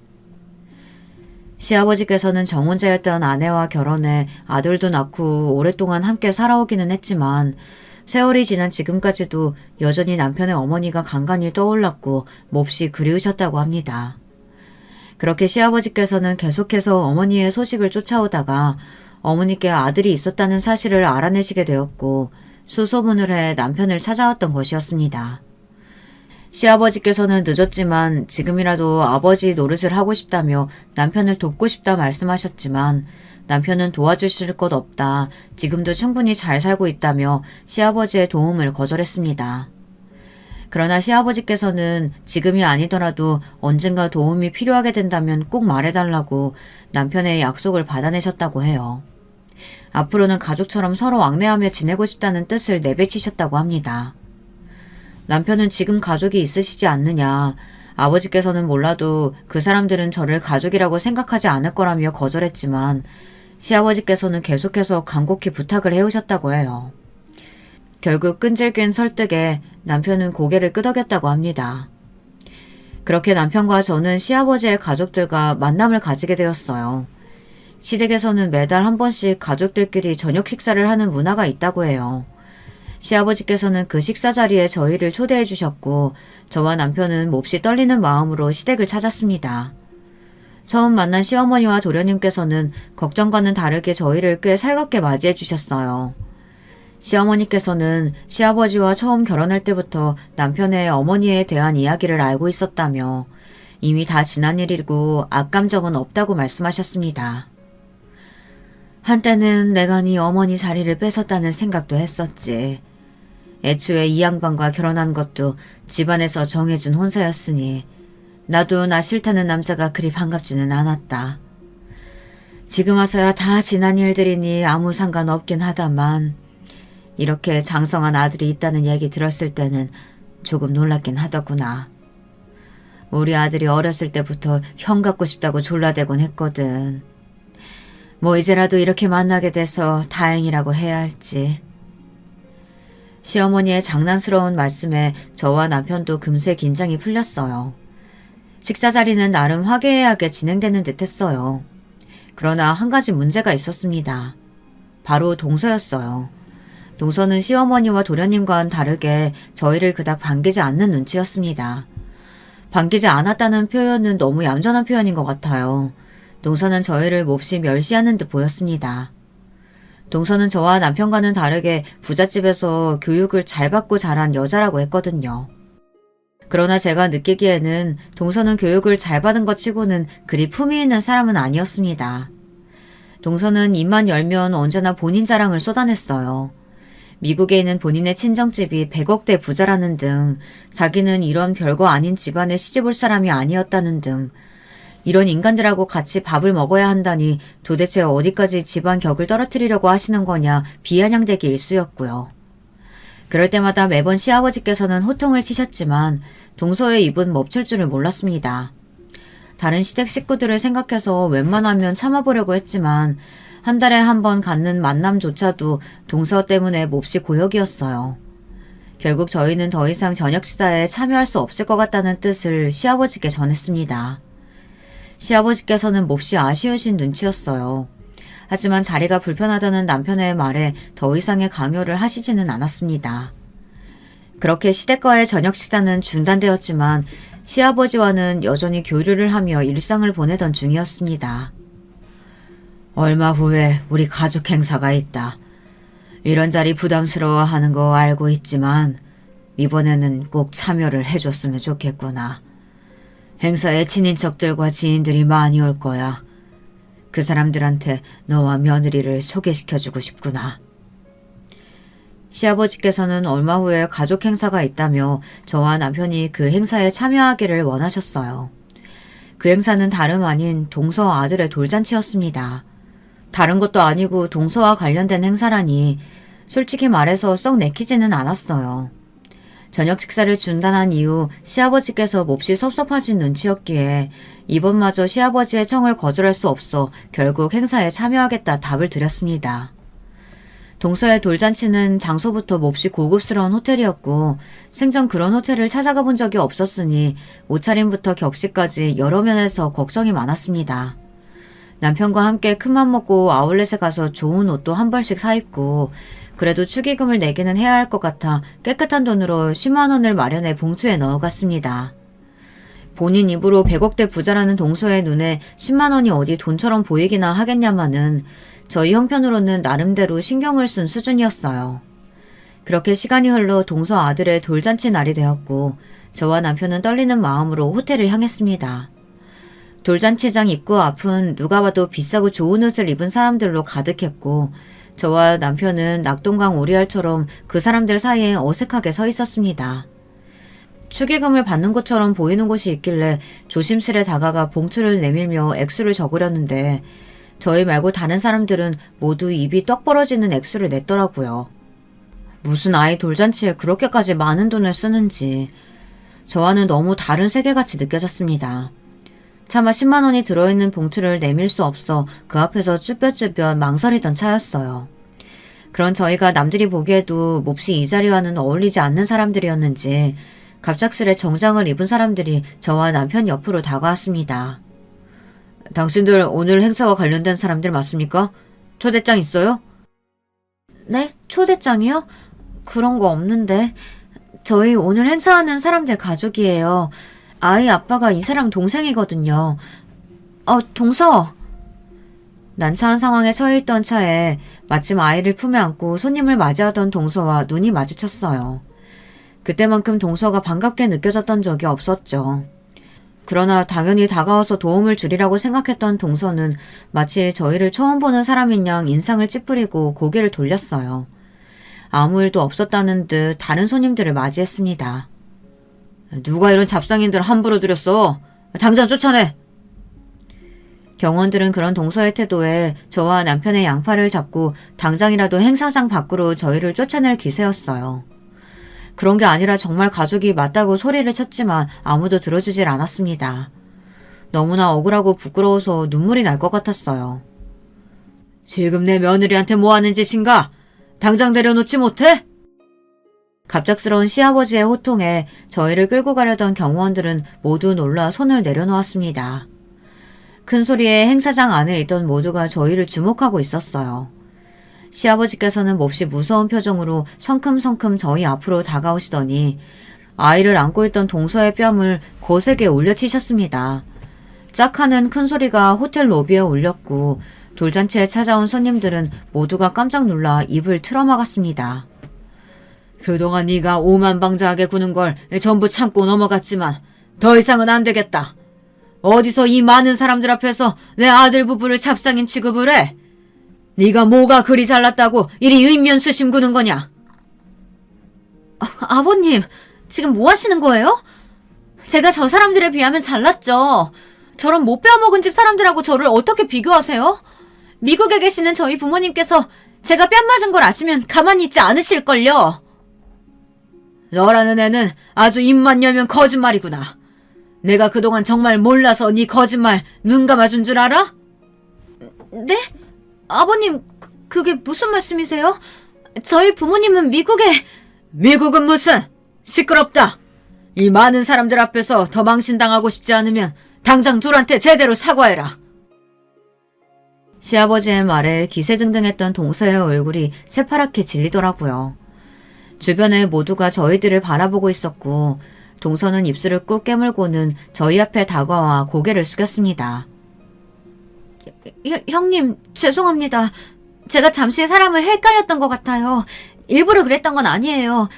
시아버지께서는 정혼자였던 아내와 결혼해 아들도 낳고 오랫동안 함께 살아오기는 했지만 세월이 지난 지금까지도 여전히 남편의 어머니가 간간히 떠올랐고 몹시 그리우셨다고 합니다. 그렇게 시아버지께서는 계속해서 어머니의 소식을 쫓아오다가 어머니께 아들이 있었다는 사실을 알아내시게 되었고 수소문을 해 남편을 찾아왔던 것이었습니다. 시아버지께서는 늦었지만 지금이라도 아버지 노릇을 하고 싶다며 남편을 돕고 싶다 말씀하셨지만 남편은 도와주실 것 없다. 지금도 충분히 잘 살고 있다며 시아버지의 도움을 거절했습니다. 그러나 시아버지께서는 지금이 아니더라도 언젠가 도움이 필요하게 된다면 꼭 말해달라고 남편의 약속을 받아내셨다고 해요. 앞으로는 가족처럼 서로 왕래하며 지내고 싶다는 뜻을 내비치셨다고 합니다. 남편은 지금 가족이 있으시지 않느냐. 아버지께서는 몰라도 그 사람들은 저를 가족이라고 생각하지 않을 거라며 거절했지만 시아버지께서는 계속해서 간곡히 부탁을 해오셨다고 해요. 결국 끈질긴 설득에 남편은 고개를 끄덕였다고 합니다. 그렇게 남편과 저는 시아버지의 가족들과 만남을 가지게 되었어요. 시댁에서는 매달 한 번씩 가족들끼리 저녁 식사를 하는 문화가 있다고 해요. 시아버지께서는 그 식사 자리에 저희를 초대해 주셨고 저와 남편은 몹시 떨리는 마음으로 시댁을 찾았습니다. 처음 만난 시어머니와 도련님께서는 걱정과는 다르게 저희를 꽤 살갑게 맞이해 주셨어요. 시어머니께서는 시아버지와 처음 결혼할 때부터 남편의 어머니에 대한 이야기를 알고 있었다며 이미 다 지난 일이고 악감정은 없다고 말씀하셨습니다. 한때는 내가 네 어머니 자리를 뺏었다는 생각도 했었지. 애초에 이 양반과 결혼한 것도 집안에서 정해준 혼사였으니 나도 나 싫다는 남자가 그리 반갑지는 않았다. 지금 와서야 다 지난 일들이니 아무 상관없긴 하다만 이렇게 장성한 아들이 있다는 얘기 들었을 때는 조금 놀랍긴 하더구나. 우리 아들이 어렸을 때부터 형 갖고 싶다고 졸라대곤 했거든. 뭐 이제라도 이렇게 만나게 돼서 다행이라고 해야 할지. 시어머니의 장난스러운 말씀에 저와 남편도 금세 긴장이 풀렸어요. 식사 자리는 나름 화기애애하게 진행되는 듯 했어요. 그러나 한 가지 문제가 있었습니다. 바로 동서였어요. 동서는 시어머니와 도련님과는 다르게 저희를 그닥 반기지 않는 눈치였습니다. 반기지 않았다는 표현은 너무 얌전한 표현인 것 같아요. 동서는 저희를 몹시 멸시하는 듯 보였습니다. 동서는 저와 남편과는 다르게 부잣집에서 교육을 잘 받고 자란 여자라고 했거든요. 그러나 제가 느끼기에는 동서는 교육을 잘 받은 것 치고는 그리 품위 있는 사람은 아니었습니다. 동서는 입만 열면 언제나 본인 자랑을 쏟아냈어요. 미국에 있는 본인의 친정집이 100억대 부자라는 등 자기는 이런 별거 아닌 집안에 시집올 사람이 아니었다는 등 이런 인간들하고 같이 밥을 먹어야 한다니 도대체 어디까지 집안 격을 떨어뜨리려고 하시는 거냐 비아냥대기 일쑤였고요. 그럴 때마다 매번 시아버지께서는 호통을 치셨지만 동서의 입은 멈출 줄을 몰랐습니다. 다른 시댁 식구들을 생각해서 웬만하면 참아보려고 했지만 한 달에 한 번 갖는 만남조차도 동서 때문에 몹시 고역이었어요. 결국 저희는 더 이상 저녁 식사에 참여할 수 없을 것 같다는 뜻을 시아버지께 전했습니다. 시아버지께서는 몹시 아쉬우신 눈치였어요. 하지만 자리가 불편하다는 남편의 말에 더 이상의 강요를 하시지는 않았습니다. 그렇게 시댁과의 저녁 식사는 중단되었지만 시아버지와는 여전히 교류를 하며 일상을 보내던 중이었습니다. 얼마 후에 우리 가족 행사가 있다. 이런 자리 부담스러워하는 거 알고 있지만 이번에는 꼭 참여를 해줬으면 좋겠구나. 행사에 친인척들과 지인들이 많이 올 거야. 그 사람들한테 너와 며느리를 소개시켜주고 싶구나. 시아버지께서는 얼마 후에 가족 행사가 있다며 저와 남편이 그 행사에 참여하기를 원하셨어요. 그 행사는 다름 아닌 동서 아들의 돌잔치였습니다. 다른 것도 아니고 동서와 관련된 행사라니 솔직히 말해서 썩 내키지는 않았어요. 저녁 식사를 중단한 이후 시아버지께서 몹시 섭섭하신 눈치였기에 이번마저 시아버지의 청을 거절할 수 없어 결국 행사에 참여하겠다 답을 드렸습니다. 동서의 돌잔치는 장소부터 몹시 고급스러운 호텔이었고 생전 그런 호텔을 찾아가 본 적이 없었으니 옷차림부터 격식까지 여러 면에서 걱정이 많았습니다. 남편과 함께 큰맘 먹고 아울렛에 가서 좋은 옷도 한 벌씩 사입고 그래도 축의금을 내기는 해야 할 것 같아 깨끗한 돈으로 10만 원을 마련해 봉투에 넣어갔습니다. 본인 입으로 100억대 부자라는 동서의 눈에 10만 원이 어디 돈처럼 보이기나 하겠냐마는 저희 형편으로는 나름대로 신경을 쓴 수준이었어요. 그렇게 시간이 흘러 동서 아들의 돌잔치 날이 되었고 저와 남편은 떨리는 마음으로 호텔을 향했습니다. 돌잔치장 입구 앞은 누가 봐도 비싸고 좋은 옷을 입은 사람들로 가득했고 저와 남편은 낙동강 오리알처럼 그 사람들 사이에 어색하게 서 있었습니다. 축의금을 받는 것처럼 보이는 곳이 있길래 조심스레 다가가 봉투를 내밀며 액수를 적으려는데 저희 말고 다른 사람들은 모두 입이 떡 벌어지는 액수를 냈더라고요. 무슨 아이 돌잔치에 그렇게까지 많은 돈을 쓰는지 저와는 너무 다른 세계같이 느껴졌습니다. 차마 10만 원이 들어있는 봉투를 내밀 수 없어 그 앞에서 쭈뼛쭈뼛 망설이던 차였어요. 그런 저희가 남들이 보기에도 몹시 이 자리와는 어울리지 않는 사람들이었는지 갑작스레 정장을 입은 사람들이 저와 남편 옆으로 다가왔습니다. 당신들 오늘 행사와 관련된 사람들 맞습니까? 초대장 있어요? 네? 초대장이요? 그런 거 없는데. 저희 오늘 행사하는 사람들 가족이에요. 아이 아빠가 이 사람 동생이거든요. 동서. 난처한 상황에 처해 있던 차에 마침 아이를 품에 안고 손님을 맞이하던 동서와 눈이 마주쳤어요. 그때만큼 동서가 반갑게 느껴졌던 적이 없었죠. 그러나 당연히 다가와서 도움을 주리라고 생각했던 동서는 마치 저희를 처음 보는 사람인 양 인상을 찌푸리고 고개를 돌렸어요. 아무 일도 없었다는 듯 다른 손님들을 맞이했습니다. 누가 이런 잡상인들 함부로 들였어? 당장 쫓아내! 경원들은 그런 동서의 태도에 저와 남편의 양팔을 잡고 당장이라도 행사장 밖으로 저희를 쫓아낼 기세였어요. 그런 게 아니라 정말 가족이 맞다고 소리를 쳤지만 아무도 들어주질 않았습니다. 너무나 억울하고 부끄러워서 눈물이 날 것 같았어요. 지금 내 며느리한테 뭐 하는 짓인가? 당장 내려놓지 못해? 갑작스러운 시아버지의 호통에 저희를 끌고 가려던 경호원들은 모두 놀라 손을 내려놓았습니다. 큰 소리에 행사장 안에 있던 모두가 저희를 주목하고 있었어요. 시아버지께서는 몹시 무서운 표정으로 성큼성큼 저희 앞으로 다가오시더니 아이를 안고 있던 동서의 뺨을 거세게 올려치셨습니다. 짝 하는 큰 소리가 호텔 로비에 울렸고 돌잔치에 찾아온 손님들은 모두가 깜짝 놀라 입을 틀어막았습니다. 그동안 네가 오만방자하게 구는 걸 전부 참고 넘어갔지만 더 이상은 안 되겠다. 어디서 이 많은 사람들 앞에서 내 아들 부부를 잡상인 취급을 해? 네가 뭐가 그리 잘났다고 이리 의면수심 구는 거냐? 아버님, 지금 뭐 하시는 거예요? 제가 저 사람들에 비하면 잘났죠. 저런 못 빼어먹은 집 사람들하고 저를 어떻게 비교하세요? 미국에 계시는 저희 부모님께서 제가 뺨 맞은 걸 아시면 가만히 있지 않으실걸요. 너라는 애는 아주 입만 열면 거짓말이구나. 내가 그동안 정말 몰라서 네 거짓말 눈 감아준 줄 알아? 네? 아버님, 그게 무슨 말씀이세요? 저희 부모님은 미국은 무슨! 시끄럽다! 이 많은 사람들 앞에서 더 망신당하고 싶지 않으면 당장 둘한테 제대로 사과해라. 시아버지의 말에 기세등등했던 동서의 얼굴이 새파랗게 질리더라고요. 주변에 모두가 저희들을 바라보고 있었고 동서는 입술을 꾹 깨물고는 저희 앞에 다가와 고개를 숙였습니다. 형님, 죄송합니다. 제가 잠시 사람을 헷갈렸던 것 같아요. 일부러 그랬던 건 아니에요.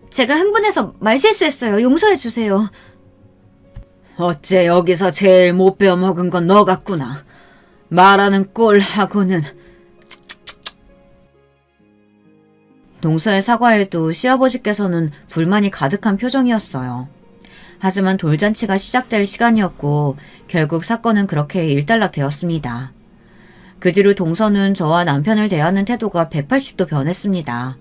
제가 흥분해서 말실수했어요. 용서해 주세요. 어째 여기서 제일 못 빼어먹은 건 너 같구나. 말하는 꼴하고는. 동서의 사과에도 시아버지께서는 불만이 가득한 표정이었어요. 하지만 돌잔치가 시작될 시간이었고 결국 사건은 그렇게 일단락되었습니다. 그 뒤로 동서는 저와 남편을 대하는 태도가 180도 변했습니다.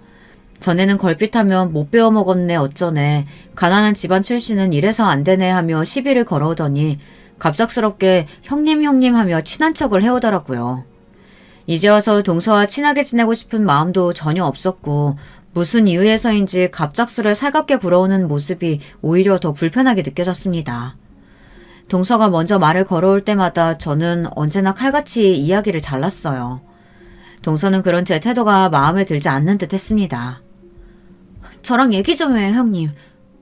전에는 걸핏하면 못 배워먹었네 어쩌네, 가난한 집안 출신은 이래서 안 되네 하며 시비를 걸어오더니 갑작스럽게 형님 하며 친한 척을 해오더라고요. 이제 와서 동서와 친하게 지내고 싶은 마음도 전혀 없었고 무슨 이유에서인지 갑작스레 살갑게 굴어오는 모습이 오히려 더 불편하게 느껴졌습니다. 동서가 먼저 말을 걸어올 때마다 저는 언제나 칼같이 이야기를 잘랐어요. 동서는 그런 제 태도가 마음에 들지 않는 듯 했습니다. 저랑 얘기 좀 해요, 형님.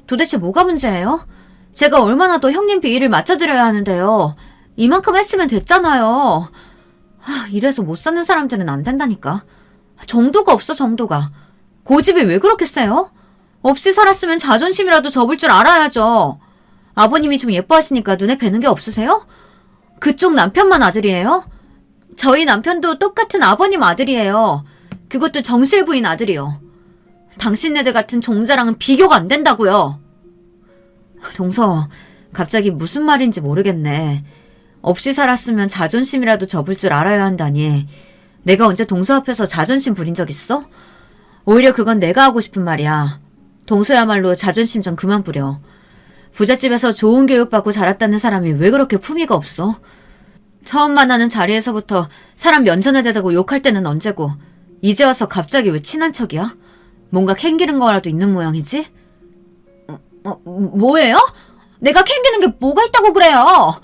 도대체 뭐가 문제예요? 제가 얼마나 더 형님 비위를 맞춰드려야 하는데요. 이만큼 했으면 됐잖아요. 이래서 못 사는 사람들은 안 된다니까. 정도가 없어, 정도가. 고집이 왜 그렇게 세요? 없이 살았으면 자존심이라도 접을 줄 알아야죠. 아버님이 좀 예뻐하시니까 눈에 뵈는 게 없으세요? 그쪽 남편만 아들이에요? 저희 남편도 똑같은 아버님 아들이에요. 그것도 정실 부인 아들이요. 당신네들 같은 종자랑은 비교가 안 된다고요. 동서, 갑자기 무슨 말인지 모르겠네. 없이 살았으면 자존심이라도 접을 줄 알아야 한다니. 내가 언제 동서 앞에서 자존심 부린 적 있어? 오히려 그건 내가 하고 싶은 말이야. 동서야말로 자존심 좀 그만 부려. 부잣집에서 좋은 교육받고 자랐다는 사람이 왜 그렇게 품위가 없어? 처음 만나는 자리에서부터 사람 면전에 대다고 욕할 때는 언제고 이제 와서 갑자기 왜 친한 척이야? 뭔가 캥기는 거라도 있는 모양이지? 뭐예요? 내가 캥기는 게 뭐가 있다고 그래요?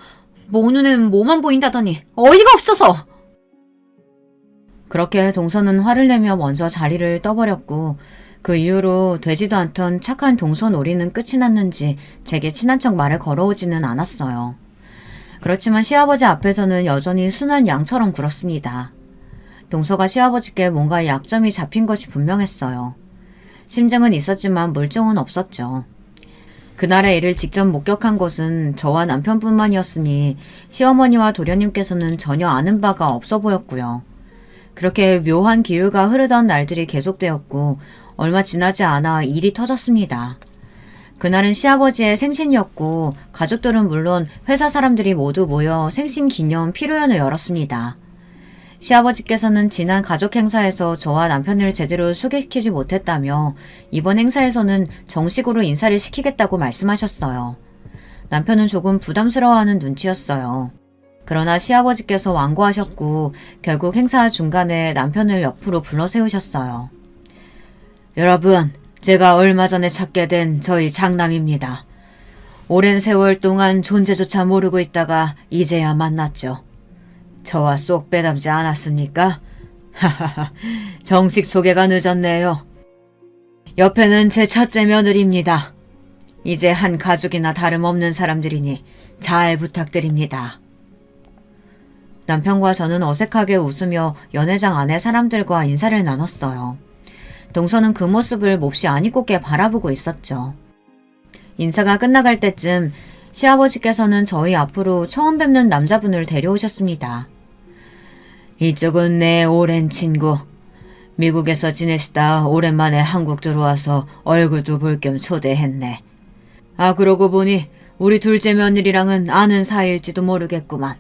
모 눈에는 뭐만 보인다더니 어이가 없어서. 그렇게 동서는 화를 내며 먼저 자리를 떠버렸고 그 이후로 되지도 않던 착한 동서 놀이는 끝이 났는지 제게 친한 척 말을 걸어오지는 않았어요. 그렇지만 시아버지 앞에서는 여전히 순한 양처럼 굴었습니다. 동서가 시아버지께 뭔가 약점이 잡힌 것이 분명했어요. 심증은 있었지만 물증은 없었죠. 그날의 일을 직접 목격한 것은 저와 남편뿐만이었으니 시어머니와 도련님께서는 전혀 아는 바가 없어 보였고요. 그렇게 묘한 기류가 흐르던 날들이 계속되었고 얼마 지나지 않아 일이 터졌습니다. 그날은 시아버지의 생신이었고 가족들은 물론 회사 사람들이 모두 모여 생신 기념 피로연을 열었습니다. 시아버지께서는 지난 가족 행사에서 저와 남편을 제대로 소개시키지 못했다며 이번 행사에서는 정식으로 인사를 시키겠다고 말씀하셨어요. 남편은 조금 부담스러워하는 눈치였어요. 그러나 시아버지께서 완고하셨고 결국 행사 중간에 남편을 옆으로 불러 세우셨어요. 여러분, 제가 얼마 전에 찾게 된 저희 장남입니다. 오랜 세월 동안 존재조차 모르고 있다가 이제야 만났죠. 저와 쏙 빼닮지 않았습니까? 하하하, 정식 소개가 늦었네요. 옆에는 제 첫째 며느리입니다. 이제 한 가족이나 다름없는 사람들이니 잘 부탁드립니다. 남편과 저는 어색하게 웃으며 연회장 안의 사람들과 인사를 나눴어요. 동서는 그 모습을 몹시 아니꼽게 바라보고 있었죠. 인사가 끝나갈 때쯤 시아버지께서는 저희 앞으로 처음 뵙는 남자분을 데려오셨습니다. 이쪽은 내 오랜 친구. 미국에서 지내시다 오랜만에 한국 들어와서 얼굴도 볼 겸 초대했네. 아, 그러고 보니 우리 둘째 며느리랑은 아는 사이일지도 모르겠구만.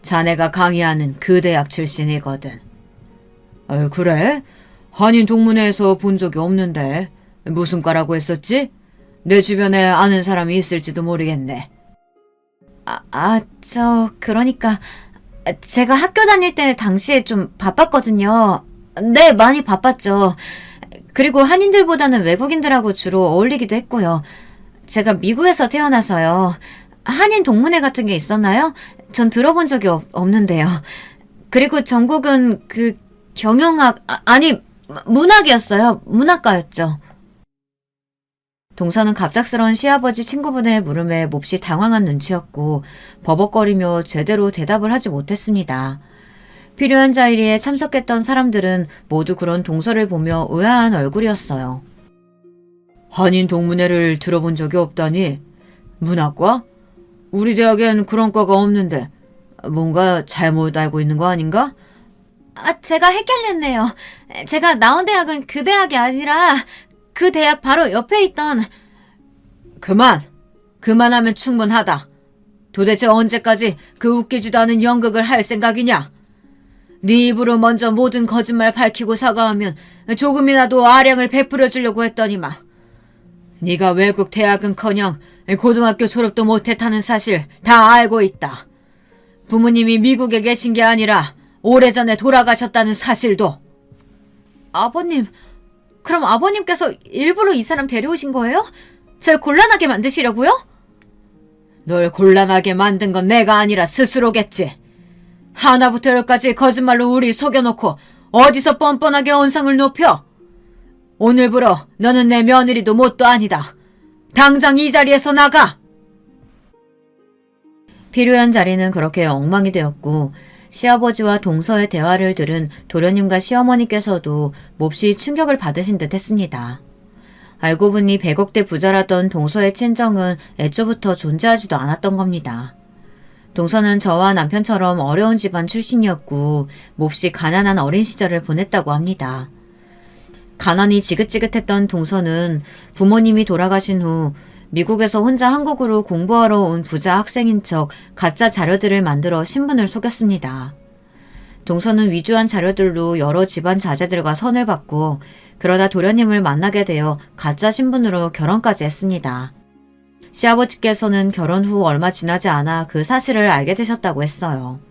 자네가 강의하는 그 대학 출신이거든. 그래? 한인 동문회에서 본 적이 없는데 무슨 과라고 했었지? 내 주변에 아는 사람이 있을지도 모르겠네. 그러니까 제가 학교 다닐 때 당시에 좀 바빴거든요. 네, 많이 바빴죠. 그리고 한인들보다는 외국인들하고 주로 어울리기도 했고요. 제가 미국에서 태어나서요. 한인 동문회 같은 게 있었나요? 전 들어본 적이 없는데요. 그리고 전공은 경영학, 문학이었어요. 문학과였죠. 동서는 갑작스러운 시아버지 친구분의 물음에 몹시 당황한 눈치였고 버벅거리며 제대로 대답을 하지 못했습니다. 필요한 자리에 참석했던 사람들은 모두 그런 동서를 보며 의아한 얼굴이었어요. 한인 동문회를 들어본 적이 없다니? 문학과? 우리 대학엔 그런 과가 없는데 뭔가 잘못 알고 있는 거 아닌가? 제가 헷갈렸네요. 제가 나온 대학은 그 대학이 아니라 그 대학 바로 옆에 있던... 그만하면 충분하다. 도대체 언제까지 그 웃기지도 않은 연극을 할 생각이냐? 네 입으로 먼저 모든 거짓말 밝히고 사과하면 조금이라도 아량을 베풀어 주려고 했더니만. 네가 외국 대학은커녕 고등학교 졸업도 못했다는 사실 다 알고 있다. 부모님이 미국에 계신 게 아니라 오래전에 돌아가셨다는 사실도. 아버님... 그럼 아버님께서 일부러 이 사람 데려오신 거예요? 절 곤란하게 만드시려고요? 널 곤란하게 만든 건 내가 아니라 스스로겠지. 하나부터 열까지 거짓말로 우릴 속여놓고 어디서 뻔뻔하게 언성을 높여? 오늘부로 너는 내 며느리도 뭣도 아니다. 당장 이 자리에서 나가! 필요한 자리는 그렇게 엉망이 되었고 시아버지와 동서의 대화를 들은 도련님과 시어머니께서도 몹시 충격을 받으신 듯 했습니다. 알고 보니 100억대 부자라던 동서의 친정은 애초부터 존재하지도 않았던 겁니다. 동서는 저와 남편처럼 어려운 집안 출신이었고 몹시 가난한 어린 시절을 보냈다고 합니다. 가난이 지긋지긋했던 동서는 부모님이 돌아가신 후 미국에서 혼자 한국으로 공부하러 온 부자 학생인 척 가짜 자료들을 만들어 신분을 속였습니다. 동서는 위조한 자료들로 여러 집안 자제들과 선을 받고 그러다 도련님을 만나게 되어 가짜 신분으로 결혼까지 했습니다. 시아버지께서는 결혼 후 얼마 지나지 않아 그 사실을 알게 되셨다고 했어요.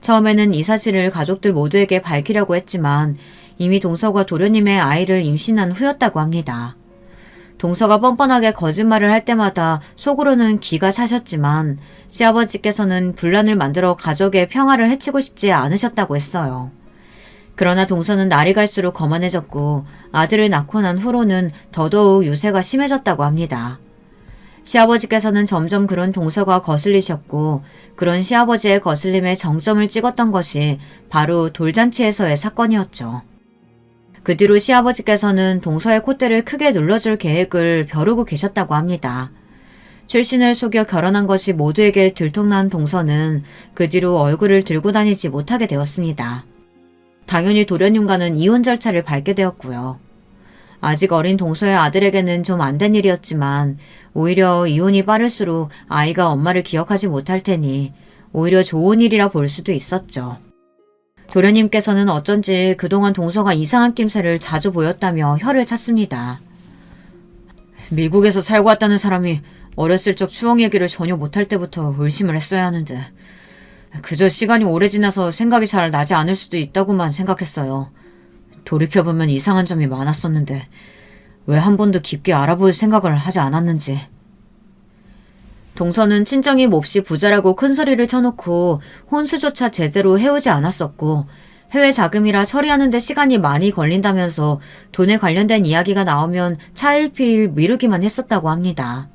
처음에는 이 사실을 가족들 모두에게 밝히려고 했지만 이미 동서가 도련님의 아이를 임신한 후였다고 합니다. 동서가 뻔뻔하게 거짓말을 할 때마다 속으로는 기가 차셨지만 시아버지께서는 분란을 만들어 가족의 평화를 해치고 싶지 않으셨다고 했어요. 그러나 동서는 날이 갈수록 거만해졌고 아들을 낳고 난 후로는 더더욱 유세가 심해졌다고 합니다. 시아버지께서는 점점 그런 동서가 거슬리셨고 그런 시아버지의 거슬림에 정점을 찍었던 것이 바로 돌잔치에서의 사건이었죠. 그 뒤로 시아버지께서는 동서의 콧대를 크게 눌러줄 계획을 벼르고 계셨다고 합니다. 출신을 속여 결혼한 것이 모두에게 들통난 동서는 그 뒤로 얼굴을 들고 다니지 못하게 되었습니다. 당연히 도련님과는 이혼 절차를 밟게 되었고요. 아직 어린 동서의 아들에게는 좀 안 된 일이었지만 오히려 이혼이 빠를수록 아이가 엄마를 기억하지 못할 테니 오히려 좋은 일이라 볼 수도 있었죠. 도련님께서는 어쩐지 그동안 동서가 이상한 낌새를 자주 보였다며 혀를 찼습니다. 미국에서 살고 왔다는 사람이 어렸을 적 추억 얘기를 전혀 못할 때부터 의심을 했어야 하는데 그저 시간이 오래 지나서 생각이 잘 나지 않을 수도 있다고만 생각했어요. 돌이켜보면 이상한 점이 많았었는데 왜 한 번도 깊게 알아볼 생각을 하지 않았는지. 동서는 친정이 몹시 부자라고 큰소리를 쳐놓고 혼수조차 제대로 해오지 않았었고 해외 자금이라 처리하는 데 시간이 많이 걸린다면서 돈에 관련된 이야기가 나오면 차일피일 미루기만 했었다고 합니다.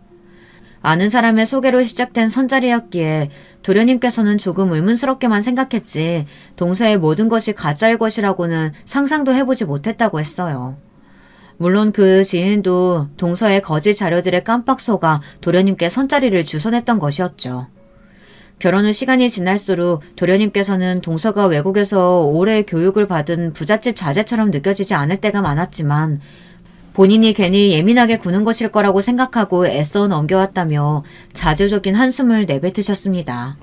아는 사람의 소개로 시작된 선자리였기에 도련님께서는 조금 의문스럽게만 생각했지 동서의 모든 것이 가짜일 것이라고는 상상도 해보지 못했다고 했어요. 물론 그 지인도 동서의 거짓 자료들에 깜빡 속아 도련님께 선자리를 주선했던 것이었죠. 결혼 후 시간이 지날수록 도련님께서는 동서가 외국에서 오래 교육을 받은 부잣집 자제처럼 느껴지지 않을 때가 많았지만 본인이 괜히 예민하게 구는 것일 거라고 생각하고 애써 넘겨왔다며 자조적인 한숨을 내뱉으셨습니다.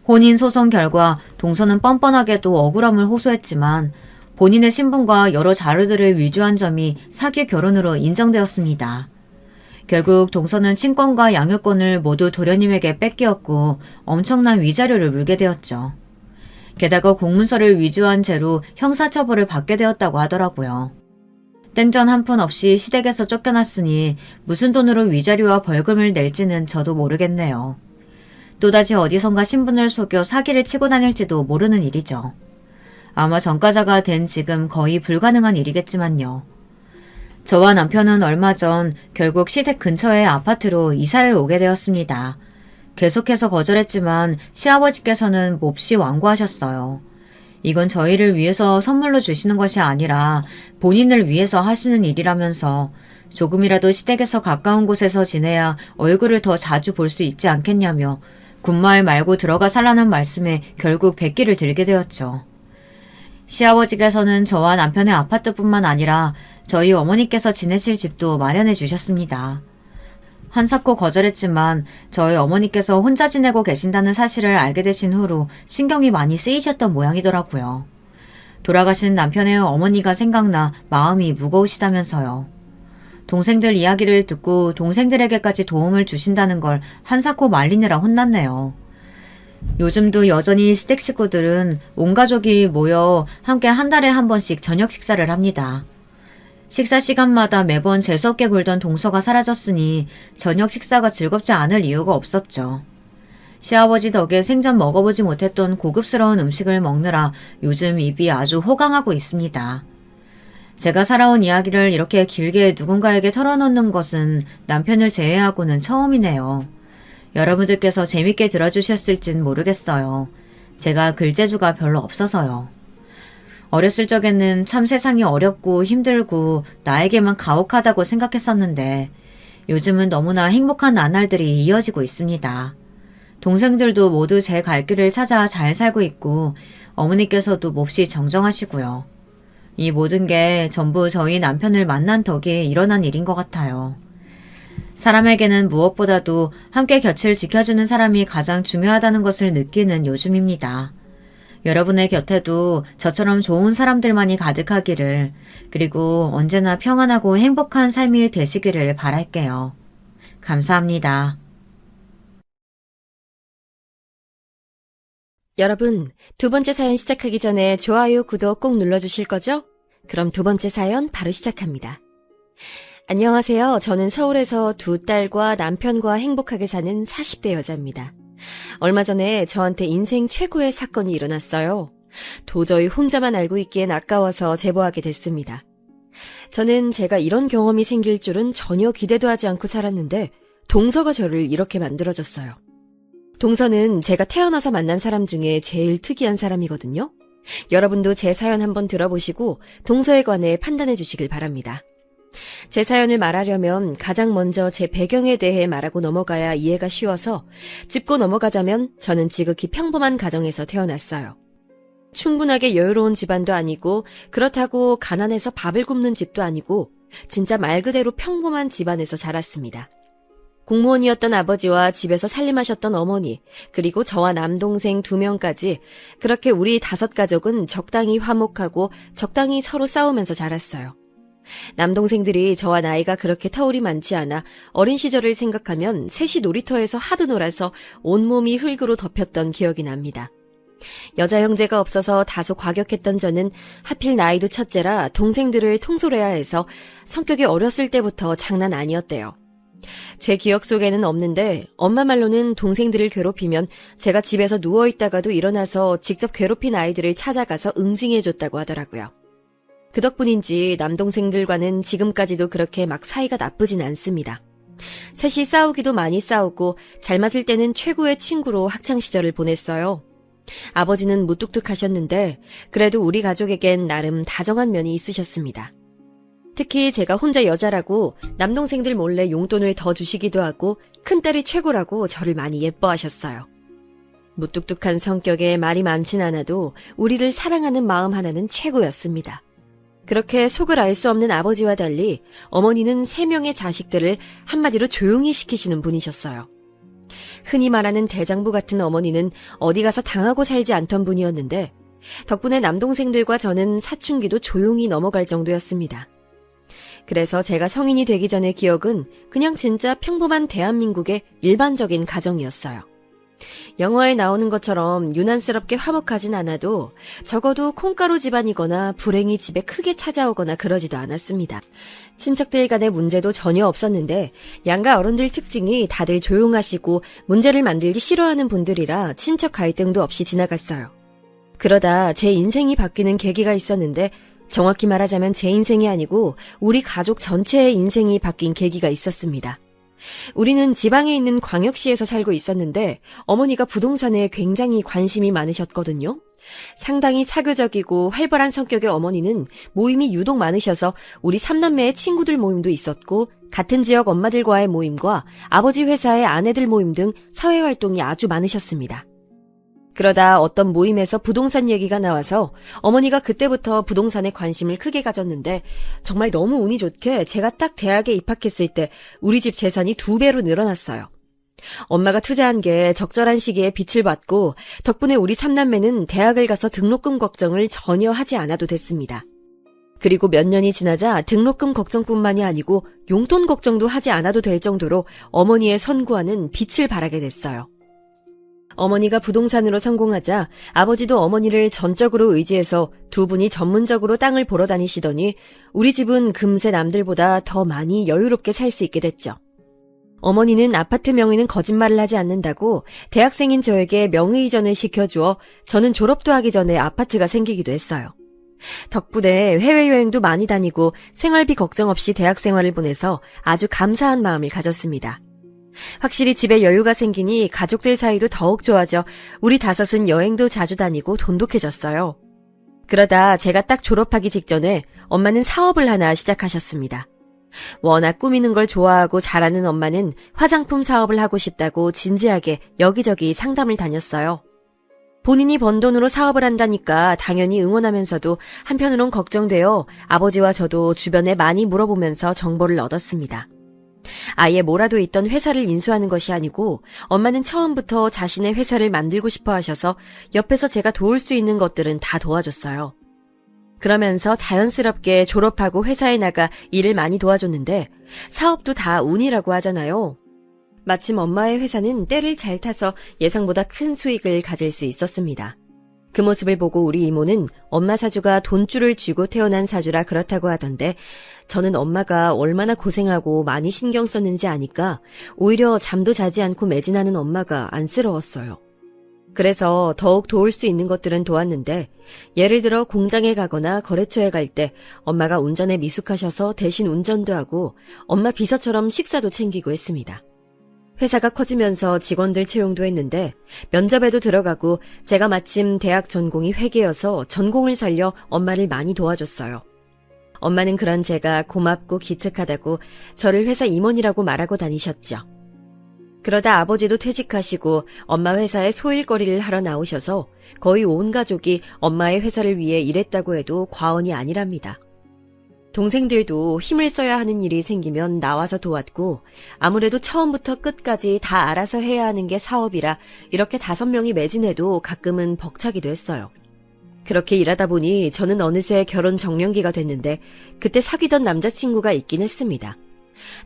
혼인소송 결과 동서는 뻔뻔하게도 억울함을 호소했지만 본인의 신분과 여러 자료들을 위조한 점이 사기 결혼으로 인정되었습니다. 결국 동서는 친권과 양육권을 모두 도련님에게 뺏기었고 엄청난 위자료를 물게 되었죠. 게다가 공문서를 위조한 죄로 형사처벌을 받게 되었다고 하더라고요. 땡전 한 푼 없이 시댁에서 쫓겨났으니 무슨 돈으로 위자료와 벌금을 낼지는 저도 모르겠네요. 또다시 어디선가 신분을 속여 사기를 치고 다닐지도 모르는 일이죠. 아마 전과자가 된 지금 거의 불가능한 일이겠지만요. 저와 남편은 얼마 전 결국 시댁 근처의 아파트로 이사를 오게 되었습니다. 계속해서 거절했지만 시아버지께서는 몹시 완고하셨어요. 이건 저희를 위해서 선물로 주시는 것이 아니라 본인을 위해서 하시는 일이라면서 조금이라도 시댁에서 가까운 곳에서 지내야 얼굴을 더 자주 볼 수 있지 않겠냐며 군마을 말고 들어가 살라는 말씀에 결국 백기를 들게 되었죠. 시아버지께서는 저와 남편의 아파트뿐만 아니라 저희 어머니께서 지내실 집도 마련해 주셨습니다. 한사코 거절했지만 저희 어머니께서 혼자 지내고 계신다는 사실을 알게 되신 후로 신경이 많이 쓰이셨던 모양이더라고요. 돌아가신 남편의 어머니가 생각나 마음이 무거우시다면서요. 동생들 이야기를 듣고 동생들에게까지 도움을 주신다는 걸 한사코 말리느라 혼났네요. 요즘도 여전히 시댁 식구들은 온 가족이 모여 함께 한 달에 한 번씩 저녁 식사를 합니다. 식사 시간마다 매번 재수없게 굴던 동서가 사라졌으니 저녁 식사가 즐겁지 않을 이유가 없었죠. 시아버지 덕에 생전 먹어보지 못했던 고급스러운 음식을 먹느라 요즘 입이 아주 호강하고 있습니다. 제가 살아온 이야기를 이렇게 길게 누군가에게 털어놓는 것은 남편을 제외하고는 처음이네요. 여러분들께서 재밌게 들어주셨을진 모르겠어요. 제가 글재주가 별로 없어서요. 어렸을 적에는 참 세상이 어렵고 힘들고 나에게만 가혹하다고 생각했었는데 요즘은 너무나 행복한 나날들이 이어지고 있습니다. 동생들도 모두 제 갈 길을 찾아 잘 살고 있고 어머니께서도 몹시 정정하시고요. 이 모든 게 전부 저희 남편을 만난 덕에 일어난 일인 것 같아요. 사람에게는 무엇보다도 함께 곁을 지켜주는 사람이 가장 중요하다는 것을 느끼는 요즘입니다. 여러분의 곁에도 저처럼 좋은 사람들만이 가득하기를, 그리고 언제나 평안하고 행복한 삶이 되시기를 바랄게요. 감사합니다. 여러분, 두 번째 사연 시작하기 전에 좋아요, 구독 꼭 눌러주실 거죠? 그럼 두 번째 사연 바로 시작합니다. 안녕하세요. 저는 서울에서 두 딸과 남편과 행복하게 사는 40대 여자입니다. 얼마 전에 저한테 인생 최고의 사건이 일어났어요. 도저히 혼자만 알고 있기엔 아까워서 제보하게 됐습니다. 저는 제가 이런 경험이 생길 줄은 전혀 기대도 하지 않고 살았는데 동서가 저를 이렇게 만들어줬어요. 동서는 제가 태어나서 만난 사람 중에 제일 특이한 사람이거든요. 여러분도 제 사연 한번 들어보시고 동서에 관해 판단해 주시길 바랍니다. 제 사연을 말하려면 가장 먼저 제 배경에 대해 말하고 넘어가야 이해가 쉬워서 짚고 넘어가자면 저는 지극히 평범한 가정에서 태어났어요. 충분하게 여유로운 집안도 아니고 그렇다고 가난해서 밥을 굶는 집도 아니고 진짜 말 그대로 평범한 집안에서 자랐습니다. 공무원이었던 아버지와 집에서 살림하셨던 어머니, 그리고 저와 남동생 2명까지 그렇게 우리 5가족은 적당히 화목하고 적당히 서로 싸우면서 자랐어요. 남동생들이 저와 나이가 그렇게 터울이 많지 않아 어린 시절을 생각하면 셋이 놀이터에서 하도 놀아서 온몸이 흙으로 덮였던 기억이 납니다. 여자 형제가 없어서 다소 과격했던 저는 하필 나이도 첫째라 동생들을 통솔해야 해서 성격이 어렸을 때부터 장난 아니었대요. 제 기억 속에는 없는데 엄마 말로는 동생들을 괴롭히면 제가 집에서 누워있다가도 일어나서 직접 괴롭힌 아이들을 찾아가서 응징해줬다고 하더라고요. 그 덕분인지 남동생들과는 지금까지도 그렇게 막 사이가 나쁘진 않습니다. 셋이 싸우기도 많이 싸우고 잘 맞을 때는 최고의 친구로 학창시절을 보냈어요. 아버지는 무뚝뚝하셨는데 그래도 우리 가족에겐 나름 다정한 면이 있으셨습니다. 특히 제가 혼자 여자라고 남동생들 몰래 용돈을 더 주시기도 하고 큰딸이 최고라고 저를 많이 예뻐하셨어요. 무뚝뚝한 성격에 말이 많진 않아도 우리를 사랑하는 마음 하나는 최고였습니다. 그렇게 속을 알 수 없는 아버지와 달리 어머니는 3명의 자식들을 한마디로 조용히 시키시는 분이셨어요. 흔히 말하는 대장부 같은 어머니는 어디 가서 당하고 살지 않던 분이었는데 덕분에 남동생들과 저는 사춘기도 조용히 넘어갈 정도였습니다. 그래서 제가 성인이 되기 전의 기억은 그냥 진짜 평범한 대한민국의 일반적인 가정이었어요. 영화에 나오는 것처럼 유난스럽게 화목하진 않아도 적어도 콩가루 집안이거나 불행이 집에 크게 찾아오거나 그러지도 않았습니다. 친척들 간의 문제도 전혀 없었는데 양가 어른들 특징이 다들 조용하시고 문제를 만들기 싫어하는 분들이라 친척 갈등도 없이 지나갔어요. 그러다 제 인생이 바뀌는 계기가 있었는데 정확히 말하자면 제 인생이 아니고 우리 가족 전체의 인생이 바뀐 계기가 있었습니다. 우리는 지방에 있는 광역시에서 살고 있었는데 어머니가 부동산에 굉장히 관심이 많으셨거든요. 상당히 사교적이고 활발한 성격의 어머니는 모임이 유독 많으셔서 우리 3남매의 친구들 모임도 있었고 같은 지역 엄마들과의 모임과 아버지 회사의 아내들 모임 등 사회활동이 아주 많으셨습니다. 그러다 어떤 모임에서 부동산 얘기가 나와서 어머니가 그때부터 부동산에 관심을 크게 가졌는데 정말 너무 운이 좋게 제가 딱 대학에 입학했을 때 우리 집 재산이 2배로 늘어났어요. 엄마가 투자한 게 적절한 시기에 빛을 받고 덕분에 우리 3남매는 대학을 가서 등록금 걱정을 전혀 하지 않아도 됐습니다. 그리고 몇 년이 지나자 등록금 걱정뿐만이 아니고 용돈 걱정도 하지 않아도 될 정도로 어머니의 선구안은 빛을 발하게 됐어요. 어머니가 부동산으로 성공하자 아버지도 어머니를 전적으로 의지해서 두 분이 전문적으로 땅을 보러 다니시더니 우리 집은 금세 남들보다 더 많이 여유롭게 살 수 있게 됐죠. 어머니는 아파트 명의는 거짓말을 하지 않는다고 대학생인 저에게 명의 이전을 시켜주어 저는 졸업도 하기 전에 아파트가 생기기도 했어요. 덕분에 해외여행도 많이 다니고 생활비 걱정 없이 대학 생활을 보내서 아주 감사한 마음을 가졌습니다. 확실히 집에 여유가 생기니 가족들 사이도 더욱 좋아져 우리 5은 여행도 자주 다니고 돈독해졌어요. 그러다 제가 딱 졸업하기 직전에 엄마는 사업을 하나 시작하셨습니다. 워낙 꾸미는 걸 좋아하고 잘하는 엄마는 화장품 사업을 하고 싶다고 진지하게 여기저기 상담을 다녔어요. 본인이 번 돈으로 사업을 한다니까 당연히 응원하면서도 한편으론 걱정되어 아버지와 저도 주변에 많이 물어보면서 정보를 얻었습니다. 아예 뭐라도 있던 회사를 인수하는 것이 아니고 엄마는 처음부터 자신의 회사를 만들고 싶어 하셔서 옆에서 제가 도울 수 있는 것들은 다 도와줬어요. 그러면서 자연스럽게 졸업하고 회사에 나가 일을 많이 도와줬는데 사업도 다 운이라고 하잖아요. 마침 엄마의 회사는 때를 잘 타서 예상보다 큰 수익을 가질 수 있었습니다. 그 모습을 보고 우리 이모는 엄마 사주가 돈줄을 쥐고 태어난 사주라 그렇다고 하던데 저는 엄마가 얼마나 고생하고 많이 신경 썼는지 아니까 오히려 잠도 자지 않고 매진하는 엄마가 안쓰러웠어요. 그래서 더욱 도울 수 있는 것들은 도왔는데 예를 들어 공장에 가거나 거래처에 갈 때 엄마가 운전에 미숙하셔서 대신 운전도 하고 엄마 비서처럼 식사도 챙기고 했습니다. 회사가 커지면서 직원들 채용도 했는데 면접에도 들어가고 제가 마침 대학 전공이 회계여서 전공을 살려 엄마를 많이 도와줬어요. 엄마는 그런 제가 고맙고 기특하다고 저를 회사 임원이라고 말하고 다니셨죠. 그러다 아버지도 퇴직하시고 엄마 회사에 소일거리를 하러 나오셔서 거의 온 가족이 엄마의 회사를 위해 일했다고 해도 과언이 아니랍니다. 동생들도 힘을 써야 하는 일이 생기면 나와서 도왔고 아무래도 처음부터 끝까지 다 알아서 해야 하는 게 사업이라 이렇게 5명이 매진해도 가끔은 벅차기도 했어요. 그렇게 일하다 보니 저는 어느새 결혼 정년기가 됐는데 그때 사귀던 남자친구가 있긴 했습니다.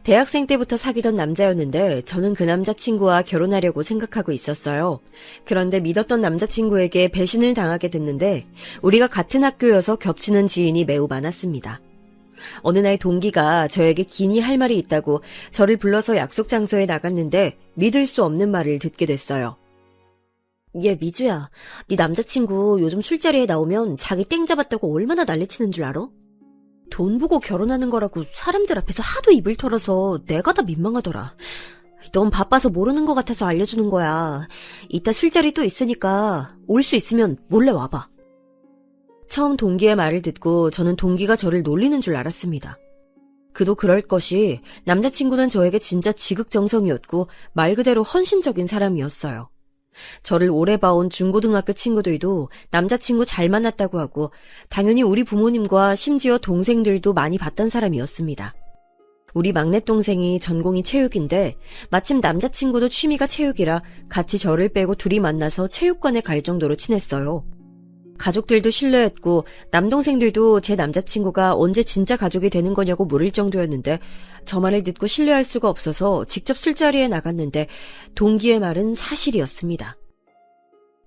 대학생 때부터 사귀던 남자였는데 저는 그 남자친구와 결혼하려고 생각하고 있었어요. 그런데 믿었던 남자친구에게 배신을 당하게 됐는데 우리가 같은 학교여서 겹치는 지인이 매우 많았습니다. 어느 날 동기가 저에게 기니 할 말이 있다고 저를 불러서 약속 장소에 나갔는데 믿을 수 없는 말을 듣게 됐어요. 얘 미주야, 네 남자친구 요즘 술자리에 나오면 자기 땡 잡았다고 얼마나 난리치는 줄 알아? 돈 보고 결혼하는 거라고 사람들 앞에서 하도 입을 털어서 내가 다 민망하더라. 넌 바빠서 모르는 것 같아서 알려주는 거야. 이따 술자리 또 있으니까 올 수 있으면 몰래 와봐. 처음 동기의 말을 듣고 저는 동기가 저를 놀리는 줄 알았습니다. 그도 그럴 것이 남자친구는 저에게 진짜 지극정성이었고 말 그대로 헌신적인 사람이었어요. 저를 오래 봐온 중고등학교 친구들도 남자친구 잘 만났다고 하고 당연히 우리 부모님과 심지어 동생들도 많이 봤던 사람이었습니다. 우리 막내 동생이 전공이 체육인데 마침 남자친구도 취미가 체육이라 같이 저를 빼고 둘이 만나서 체육관에 갈 정도로 친했어요. 가족들도 신뢰했고 남동생들도 제 남자친구가 언제 진짜 가족이 되는 거냐고 물을 정도였는데 저 말을 듣고 신뢰할 수가 없어서 직접 술자리에 나갔는데 동기의 말은 사실이었습니다.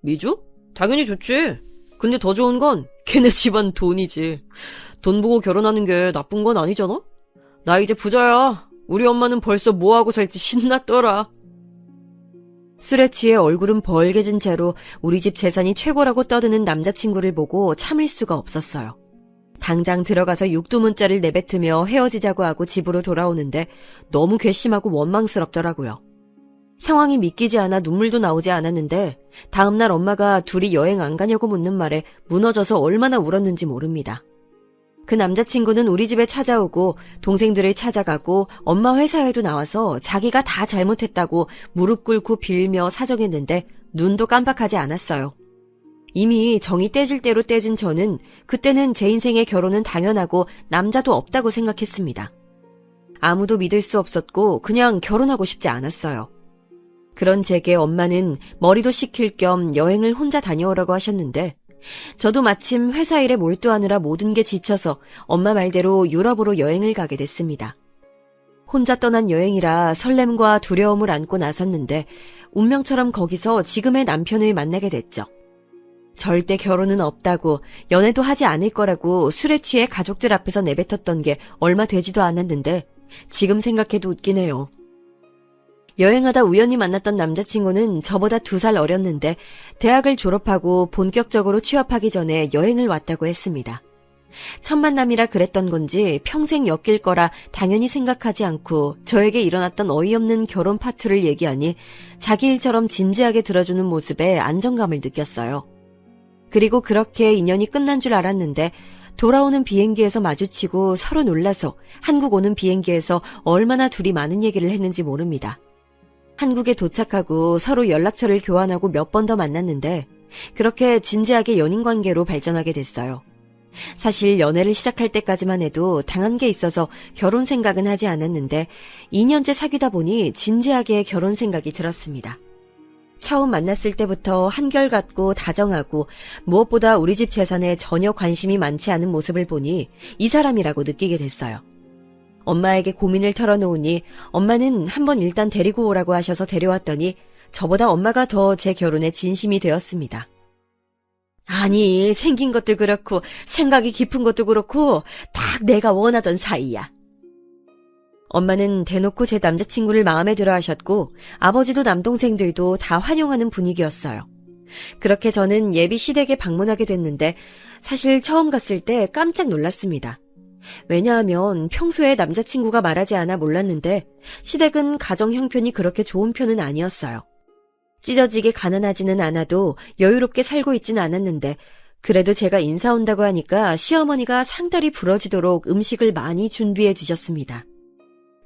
미주? 당연히 좋지. 근데 더 좋은 건 걔네 집안 돈이지. 돈 보고 결혼하는 게 나쁜 건 아니잖아? 나 이제 부자야. 우리 엄마는 벌써 뭐하고 살지 신났더라. 술에 취해 얼굴은 벌게진 채로 우리 집 재산이 최고라고 떠드는 남자친구를 보고 참을 수가 없었어요. 당장 들어가서 육두문자를 내뱉으며 헤어지자고 하고 집으로 돌아오는데 너무 괘씸하고 원망스럽더라고요. 상황이 믿기지 않아 눈물도 나오지 않았는데 다음날 엄마가 둘이 여행 안 가냐고 묻는 말에 무너져서 얼마나 울었는지 모릅니다. 그 남자친구는 우리 집에 찾아오고 동생들을 찾아가고 엄마 회사에도 나와서 자기가 다 잘못했다고 무릎 꿇고 빌며 사정했는데 눈도 깜빡하지 않았어요. 이미 정이 떼질 대로 떼진 저는 그때는 제 인생의 결혼은 당연하고 남자도 없다고 생각했습니다. 아무도 믿을 수 없었고 그냥 결혼하고 싶지 않았어요. 그런 제게 엄마는 머리도 식힐 겸 여행을 혼자 다녀오라고 하셨는데 저도 마침 회사 일에 몰두하느라 모든 게 지쳐서 엄마 말대로 유럽으로 여행을 가게 됐습니다. 혼자 떠난 여행이라 설렘과 두려움을 안고 나섰는데 운명처럼 거기서 지금의 남편을 만나게 됐죠. 절대 결혼은 없다고 연애도 하지 않을 거라고 술에 취해 가족들 앞에서 내뱉었던 게 얼마 되지도 않았는데 지금 생각해도 웃기네요. 여행하다 우연히 만났던 남자친구는 저보다 2살 어렸는데 대학을 졸업하고 본격적으로 취업하기 전에 여행을 왔다고 했습니다. 첫 만남이라 그랬던 건지 평생 엮일 거라 당연히 생각하지 않고 저에게 일어났던 어이없는 결혼 파투를 얘기하니 자기 일처럼 진지하게 들어주는 모습에 안정감을 느꼈어요. 그리고 그렇게 인연이 끝난 줄 알았는데 돌아오는 비행기에서 마주치고 서로 놀라서 한국 오는 비행기에서 얼마나 둘이 많은 얘기를 했는지 모릅니다. 한국에 도착하고 서로 연락처를 교환하고 몇 번 더 만났는데 그렇게 진지하게 연인 관계로 발전하게 됐어요. 사실 연애를 시작할 때까지만 해도 당한 게 있어서 결혼 생각은 하지 않았는데 2년째 사귀다 보니 진지하게 결혼 생각이 들었습니다. 처음 만났을 때부터 한결같고 다정하고 무엇보다 우리 집 재산에 전혀 관심이 많지 않은 모습을 보니 이 사람이라고 느끼게 됐어요. 엄마에게 고민을 털어놓으니 엄마는 한번 일단 데리고 오라고 하셔서 데려왔더니 저보다 엄마가 더 제 결혼에 진심이 되었습니다. 아니, 생긴 것도 그렇고 생각이 깊은 것도 그렇고 딱 내가 원하던 사이야. 엄마는 대놓고 제 남자친구를 마음에 들어 하셨고 아버지도 남동생들도 다 환영하는 분위기였어요. 그렇게 저는 예비 시댁에 방문하게 됐는데 사실 처음 갔을 때 깜짝 놀랐습니다. 왜냐하면 평소에 남자친구가 말하지 않아 몰랐는데 시댁은 가정 형편이 그렇게 좋은 편은 아니었어요. 찢어지게 가난하지는 않아도 여유롭게 살고 있진 않았는데 그래도 제가 인사 온다고 하니까 시어머니가 상다리 부러지도록 음식을 많이 준비해 주셨습니다.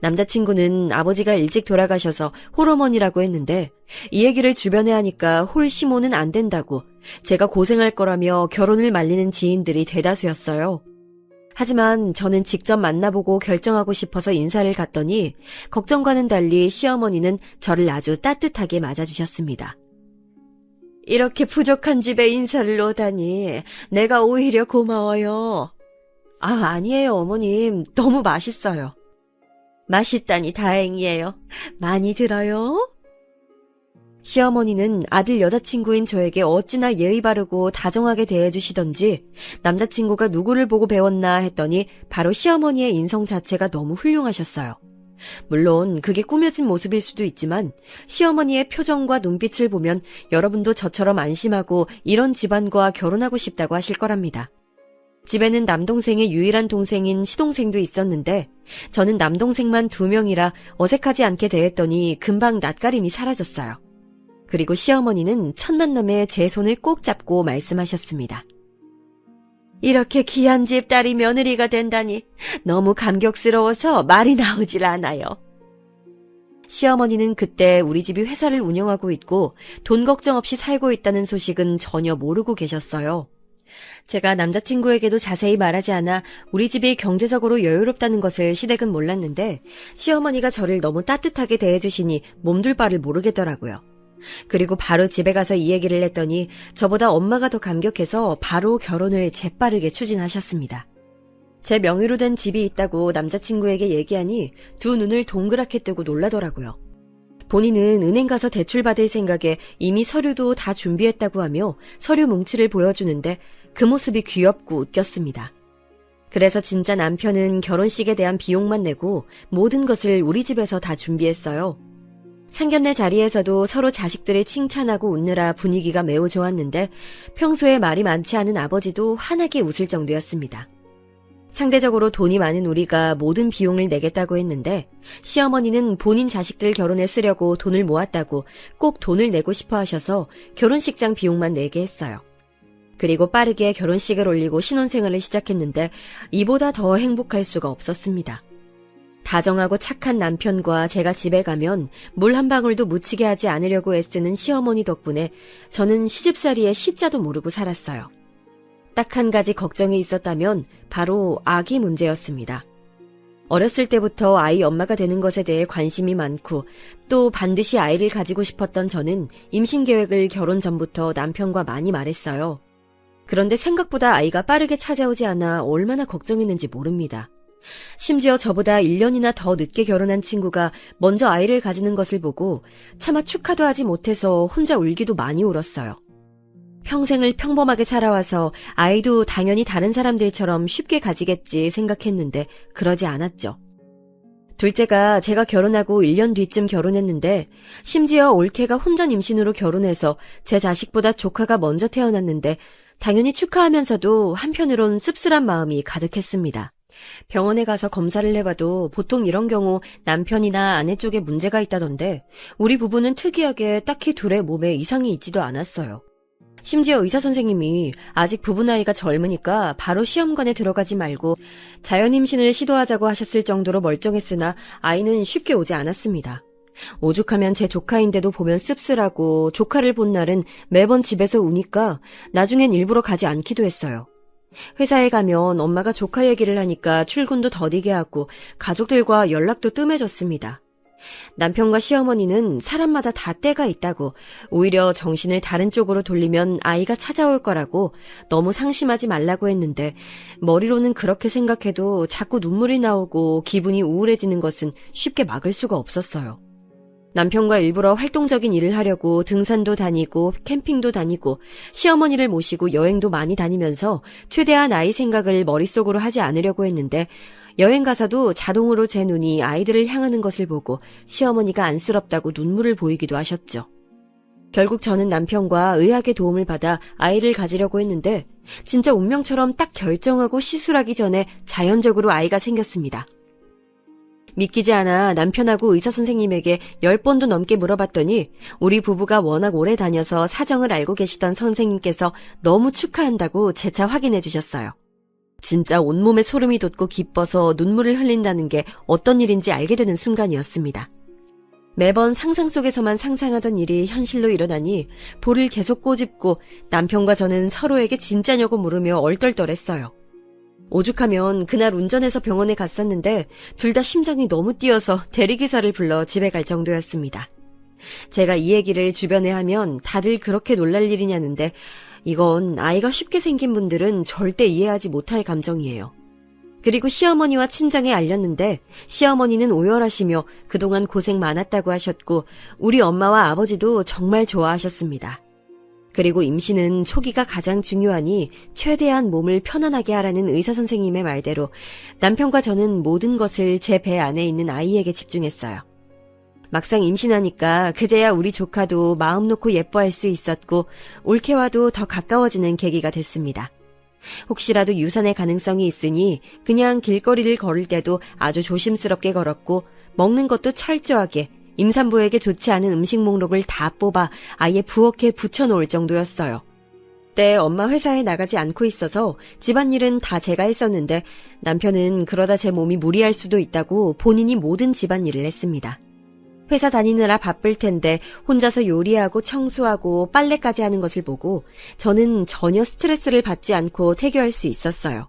남자친구는 아버지가 일찍 돌아가셔서 홀어머니라고 했는데 이 얘기를 주변에 하니까 홀시모는 안 된다고 제가 고생할 거라며 결혼을 말리는 지인들이 대다수였어요. 하지만 저는 직접 만나보고 결정하고 싶어서 인사를 갔더니 걱정과는 달리 시어머니는 저를 아주 따뜻하게 맞아주셨습니다. 이렇게 부족한 집에 인사를 오다니 내가 오히려 고마워요. 아니에요, 어머님. 너무 맛있어요. 맛있다니 다행이에요. 많이 들어요? 시어머니는 아들 여자친구인 저에게 어찌나 예의 바르고 다정하게 대해주시던지 남자친구가 누구를 보고 배웠나 했더니 바로 시어머니의 인성 자체가 너무 훌륭하셨어요. 물론 그게 꾸며진 모습일 수도 있지만 시어머니의 표정과 눈빛을 보면 여러분도 저처럼 안심하고 이런 집안과 결혼하고 싶다고 하실 거랍니다. 집에는 남동생의 유일한 동생인 시동생도 있었는데 저는 남동생만 2명이라 어색하지 않게 대했더니 금방 낯가림이 사라졌어요. 그리고 시어머니는 첫 만남에 제 손을 꼭 잡고 말씀하셨습니다. 이렇게 귀한 집 딸이 며느리가 된다니 너무 감격스러워서 말이 나오질 않아요. 시어머니는 그때 우리 집이 회사를 운영하고 있고 돈 걱정 없이 살고 있다는 소식은 전혀 모르고 계셨어요. 제가 남자친구에게도 자세히 말하지 않아 우리 집이 경제적으로 여유롭다는 것을 시댁은 몰랐는데 시어머니가 저를 너무 따뜻하게 대해주시니 몸둘 바를 모르겠더라고요. 그리고 바로 집에 가서 이 얘기를 했더니 저보다 엄마가 더 감격해서 바로 결혼을 재빠르게 추진하셨습니다. 제 명의로 된 집이 있다고 남자친구에게 얘기하니 2 눈을 동그랗게 뜨고 놀라더라고요. 본인은 은행 가서 대출 받을 생각에 이미 서류도 다 준비했다고 하며 서류 뭉치를 보여주는데 그 모습이 귀엽고 웃겼습니다. 그래서 진짜 남편은 결혼식에 대한 비용만 내고 모든 것을 우리 집에서 다 준비했어요. 상견례 자리에서도 서로 자식들을 칭찬하고 웃느라 분위기가 매우 좋았는데 평소에 말이 많지 않은 아버지도 환하게 웃을 정도였습니다. 상대적으로 돈이 많은 우리가 모든 비용을 내겠다고 했는데 시어머니는 본인 자식들 결혼에 쓰려고 돈을 모았다고 꼭 돈을 내고 싶어 하셔서 결혼식장 비용만 내게 했어요. 그리고 빠르게 결혼식을 올리고 신혼생활을 시작했는데 이보다 더 행복할 수가 없었습니다. 다정하고 착한 남편과 제가 집에 가면 물 한 방울도 묻히게 하지 않으려고 애쓰는 시어머니 덕분에 저는 시집살이의 시자도 모르고 살았어요. 딱 한 가지 걱정이 있었다면 바로 아기 문제였습니다. 어렸을 때부터 아이 엄마가 되는 것에 대해 관심이 많고 또 반드시 아이를 가지고 싶었던 저는 임신 계획을 결혼 전부터 남편과 많이 말했어요. 그런데 생각보다 아이가 빠르게 찾아오지 않아 얼마나 걱정했는지 모릅니다. 심지어 저보다 1년이나 더 늦게 결혼한 친구가 먼저 아이를 가지는 것을 보고 차마 축하도 하지 못해서 혼자 울기도 많이 울었어요. 평생을 평범하게 살아와서 아이도 당연히 다른 사람들처럼 쉽게 가지겠지 생각했는데 그러지 않았죠. 둘째가 제가 결혼하고 1년 뒤쯤 결혼했는데 심지어 올케가 혼전 임신으로 결혼해서 제 자식보다 조카가 먼저 태어났는데 당연히 축하하면서도 한편으론 씁쓸한 마음이 가득했습니다. 병원에 가서 검사를 해봐도 보통 이런 경우 남편이나 아내 쪽에 문제가 있다던데 우리 부부는 특이하게 딱히 둘의 몸에 이상이 있지도 않았어요. 심지어 의사 선생님이 아직 부부 나이가 젊으니까 바로 시험관에 들어가지 말고 자연임신을 시도하자고 하셨을 정도로 멀쩡했으나 아이는 쉽게 오지 않았습니다. 오죽하면 제 조카인데도 보면 씁쓸하고 조카를 본 날은 매번 집에서 우니까 나중엔 일부러 가지 않기도 했어요. 회사에 가면 엄마가 조카 얘기를 하니까 출근도 더디게 하고 가족들과 연락도 뜸해졌습니다. 남편과 시어머니는 사람마다 다 때가 있다고 오히려 정신을 다른 쪽으로 돌리면 아이가 찾아올 거라고 너무 상심하지 말라고 했는데 머리로는 그렇게 생각해도 자꾸 눈물이 나오고 기분이 우울해지는 것은 쉽게 막을 수가 없었어요. 남편과 일부러 활동적인 일을 하려고 등산도 다니고 캠핑도 다니고 시어머니를 모시고 여행도 많이 다니면서 최대한 아이 생각을 머릿속으로 하지 않으려고 했는데 여행 가서도 자동으로 제 눈이 아이들을 향하는 것을 보고 시어머니가 안쓰럽다고 눈물을 보이기도 하셨죠. 결국 저는 남편과 의학의 도움을 받아 아이를 가지려고 했는데 진짜 운명처럼 딱 결정하고 시술하기 전에 자연적으로 아이가 생겼습니다. 믿기지 않아 남편하고 의사 선생님에게 10번도 넘게 물어봤더니 우리 부부가 워낙 오래 다녀서 사정을 알고 계시던 선생님께서 너무 축하한다고 재차 확인해 주셨어요. 진짜 온몸에 소름이 돋고 기뻐서 눈물을 흘린다는 게 어떤 일인지 알게 되는 순간이었습니다. 매번 상상 속에서만 상상하던 일이 현실로 일어나니 볼을 계속 꼬집고 남편과 저는 서로에게 진짜냐고 물으며 얼떨떨했어요. 오죽하면 그날 운전해서 병원에 갔었는데 둘 다 심장이 너무 뛰어서 대리기사를 불러 집에 갈 정도였습니다. 제가 이 얘기를 주변에 하면 다들 그렇게 놀랄 일이냐는데 이건 아이가 쉽게 생긴 분들은 절대 이해하지 못할 감정이에요. 그리고 시어머니와 친정에 알렸는데 시어머니는 오열하시며 그동안 고생 많았다고 하셨고 우리 엄마와 아버지도 정말 좋아하셨습니다. 그리고 임신은 초기가 가장 중요하니 최대한 몸을 편안하게 하라는 의사 선생님의 말대로 남편과 저는 모든 것을 제 배 안에 있는 아이에게 집중했어요. 막상 임신하니까 그제야 우리 조카도 마음 놓고 예뻐할 수 있었고 올케와도 더 가까워지는 계기가 됐습니다. 혹시라도 유산의 가능성이 있으니 그냥 길거리를 걸을 때도 아주 조심스럽게 걸었고 먹는 것도 철저하게 임산부에게 좋지 않은 음식 목록을 다 뽑아 아예 부엌에 붙여놓을 정도였어요. 때 엄마 회사에 나가지 않고 있어서 집안일은 다 제가 했었는데 남편은 그러다 제 몸이 무리할 수도 있다고 본인이 모든 집안일을 했습니다. 회사 다니느라 바쁠 텐데 혼자서 요리하고 청소하고 빨래까지 하는 것을 보고 저는 전혀 스트레스를 받지 않고 태교할 수 있었어요.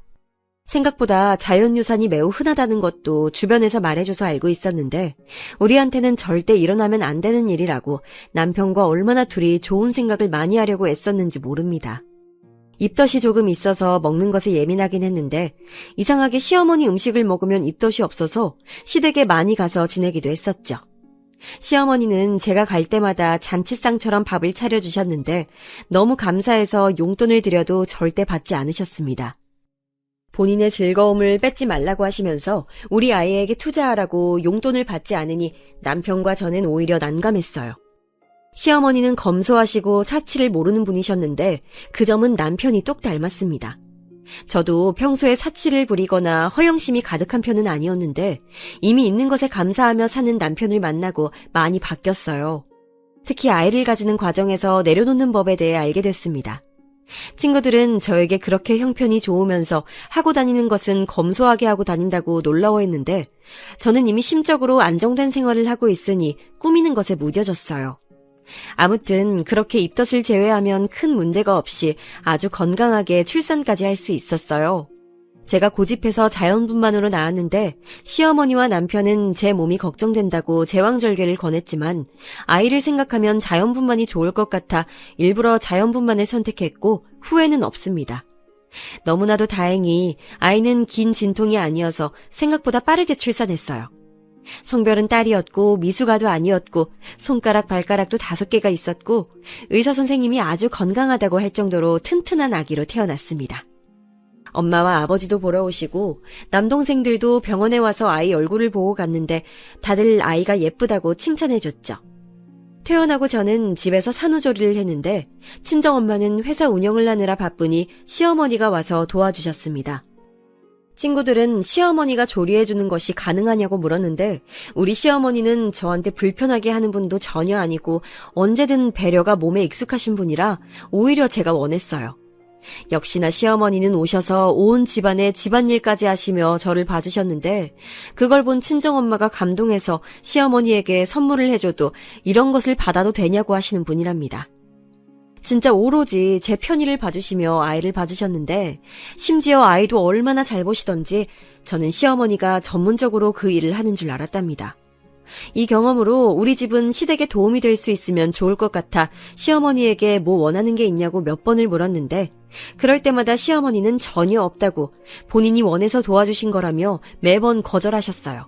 생각보다 자연유산이 매우 흔하다는 것도 주변에서 말해줘서 알고 있었는데 우리한테는 절대 일어나면 안 되는 일이라고 남편과 얼마나 둘이 좋은 생각을 많이 하려고 애썼는지 모릅니다. 입덧이 조금 있어서 먹는 것에 예민하긴 했는데 이상하게 시어머니 음식을 먹으면 입덧이 없어서 시댁에 많이 가서 지내기도 했었죠. 시어머니는 제가 갈 때마다 잔치상처럼 밥을 차려주셨는데 너무 감사해서 용돈을 드려도 절대 받지 않으셨습니다. 본인의 즐거움을 뺏지 말라고 하시면서 우리 아이에게 투자하라고 용돈을 받지 않으니 남편과 저는 오히려 난감했어요. 시어머니는 검소하시고 사치를 모르는 분이셨는데 그 점은 남편이 똑 닮았습니다. 저도 평소에 사치를 부리거나 허영심이 가득한 편은 아니었는데 이미 있는 것에 감사하며 사는 남편을 만나고 많이 바뀌었어요. 특히 아이를 가지는 과정에서 내려놓는 법에 대해 알게 됐습니다. 친구들은 저에게 그렇게 형편이 좋으면서 하고 다니는 것은 검소하게 하고 다닌다고 놀라워했는데 저는 이미 심적으로 안정된 생활을 하고 있으니 꾸미는 것에 무뎌졌어요. 아무튼 그렇게 입덧을 제외하면 큰 문제가 없이 아주 건강하게 출산까지 할 수 있었어요. 제가 고집해서 자연분만으로 낳았는데 시어머니와 남편은 제 몸이 걱정된다고 제왕절개를 권했지만 아이를 생각하면 자연분만이 좋을 것 같아 일부러 자연분만을 선택했고 후회는 없습니다. 너무나도 다행히 아이는 긴 진통이 아니어서 생각보다 빠르게 출산했어요. 성별은 딸이었고 미숙아도 아니었고 손가락 발가락도 5개가 있었고 의사 선생님이 아주 건강하다고 할 정도로 튼튼한 아기로 태어났습니다. 엄마와 아버지도 보러 오시고 남동생들도 병원에 와서 아이 얼굴을 보고 갔는데 다들 아이가 예쁘다고 칭찬해줬죠. 퇴원하고 저는 집에서 산후조리를 했는데 친정엄마는 회사 운영을 하느라 바쁘니 시어머니가 와서 도와주셨습니다. 친구들은 시어머니가 조리해주는 것이 가능하냐고 물었는데 우리 시어머니는 저한테 불편하게 하는 분도 전혀 아니고 언제든 배려가 몸에 익숙하신 분이라 오히려 제가 원했어요. 역시나 시어머니는 오셔서 온 집안의 집안일까지 하시며 저를 봐주셨는데 그걸 본 친정엄마가 감동해서 시어머니에게 선물을 해줘도 이런 것을 받아도 되냐고 하시는 분이랍니다. 진짜 오로지 제 편의를 봐주시며 아이를 봐주셨는데 심지어 아이도 얼마나 잘 보시던지 저는 시어머니가 전문적으로 그 일을 하는 줄 알았답니다. 이 경험으로 우리 집은 시댁에 도움이 될 수 있으면 좋을 것 같아 시어머니에게 뭐 원하는 게 있냐고 몇 번을 물었는데 그럴 때마다 시어머니는 전혀 없다고 본인이 원해서 도와주신 거라며 매번 거절하셨어요.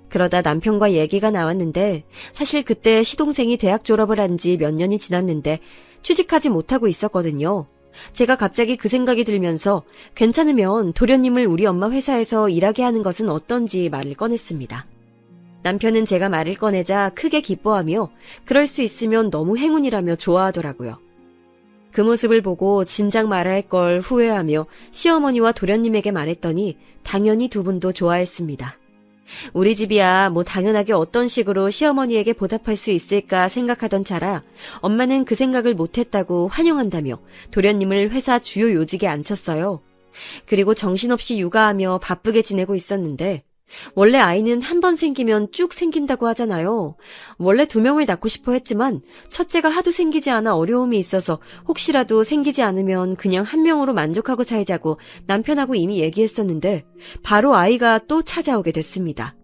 그러다 남편과 얘기가 나왔는데 사실 그때 시동생이 대학 졸업을 한 지 몇 년이 지났는데 취직하지 못하고 있었거든요. 제가 갑자기 그 생각이 들면서 괜찮으면 도련님을 우리 엄마 회사에서 일하게 하는 것은 어떤지 말을 꺼냈습니다. 남편은 제가 말을 꺼내자 크게 기뻐하며 그럴 수 있으면 너무 행운이라며 좋아하더라고요. 그 모습을 보고 진작 말할 걸 후회하며 시어머니와 도련님에게 말했더니 당연히 두 분도 좋아했습니다. 우리 집이야 뭐 당연하게 어떤 식으로 시어머니에게 보답할 수 있을까 생각하던 차라 엄마는 그 생각을 못했다고 환영한다며 도련님을 회사 주요 요직에 앉혔어요. 그리고 정신없이 육아하며 바쁘게 지내고 있었는데 원래 아이는 한 번 생기면 쭉 생긴다고 하잖아요. 원래 2명을 낳고 싶어 했지만 첫째가 하도 생기지 않아 어려움이 있어서 혹시라도 생기지 않으면 그냥 1명으로 만족하고 살자고 남편하고 이미 얘기했었는데 바로 아이가 또 찾아오게 됐습니다.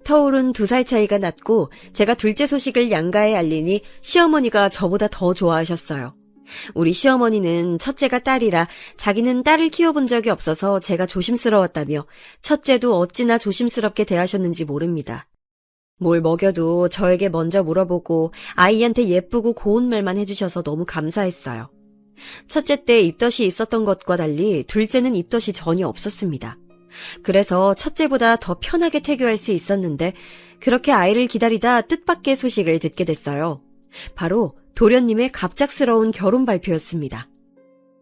터울은 2살 차이가 났고 제가 둘째 소식을 양가에 알리니 시어머니가 저보다 더 좋아하셨어요. 우리 시어머니는 첫째가 딸이라 자기는 딸을 키워본 적이 없어서 제가 조심스러웠다며 첫째도 어찌나 조심스럽게 대하셨는지 모릅니다. 뭘 먹여도 저에게 먼저 물어보고 아이한테 예쁘고 고운 말만 해주셔서 너무 감사했어요. 첫째 때 입덧이 있었던 것과 달리 둘째는 입덧이 전혀 없었습니다. 그래서 첫째보다 더 편하게 태교할 수 있었는데 그렇게 아이를 기다리다 뜻밖의 소식을 듣게 됐어요. 바로 도련님의 갑작스러운 결혼 발표였습니다.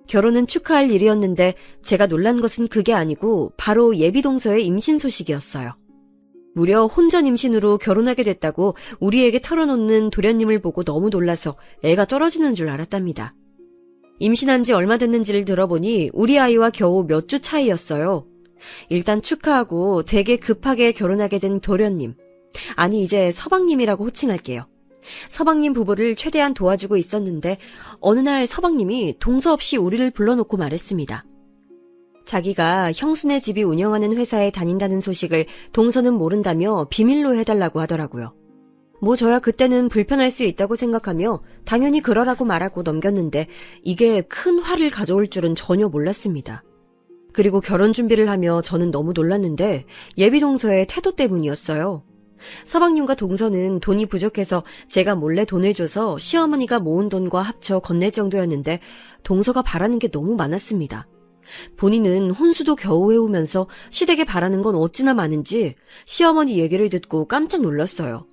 결혼은 축하할 일이었는데 제가 놀란 것은 그게 아니고 바로 예비동서의 임신 소식이었어요. 무려 혼전 임신으로 결혼하게 됐다고 우리에게 털어놓는 도련님을 보고 너무 놀라서 애가 떨어지는 줄 알았답니다. 임신한 지 얼마 됐는지를 들어보니 우리 아이와 겨우 몇 주 차이였어요. 일단 축하하고 되게 급하게 결혼하게 된 도련님. 아니 이제 서방님이라고 호칭할게요. 서방님 부부를 최대한 도와주고 있었는데 어느 날 서방님이 동서 없이 우리를 불러놓고 말했습니다. 자기가 형수네 집이 운영하는 회사에 다닌다는 소식을 동서는 모른다며 비밀로 해달라고 하더라고요. 뭐 저야 그때는 불편할 수 있다고 생각하며 당연히 그러라고 말하고 넘겼는데 이게 큰 화를 가져올 줄은 전혀 몰랐습니다. 그리고 결혼 준비를 하며 저는 너무 놀랐는데 예비동서의 태도 때문이었어요. 서방님과 동서는 돈이 부족해서 제가 몰래 돈을 줘서 시어머니가 모은 돈과 합쳐 건넬 정도였는데 동서가 바라는 게 너무 많았습니다. 본인은 혼수도 겨우 해오면서 시댁에 바라는 건 어찌나 많은지 시어머니 얘기를 듣고 깜짝 놀랐어요.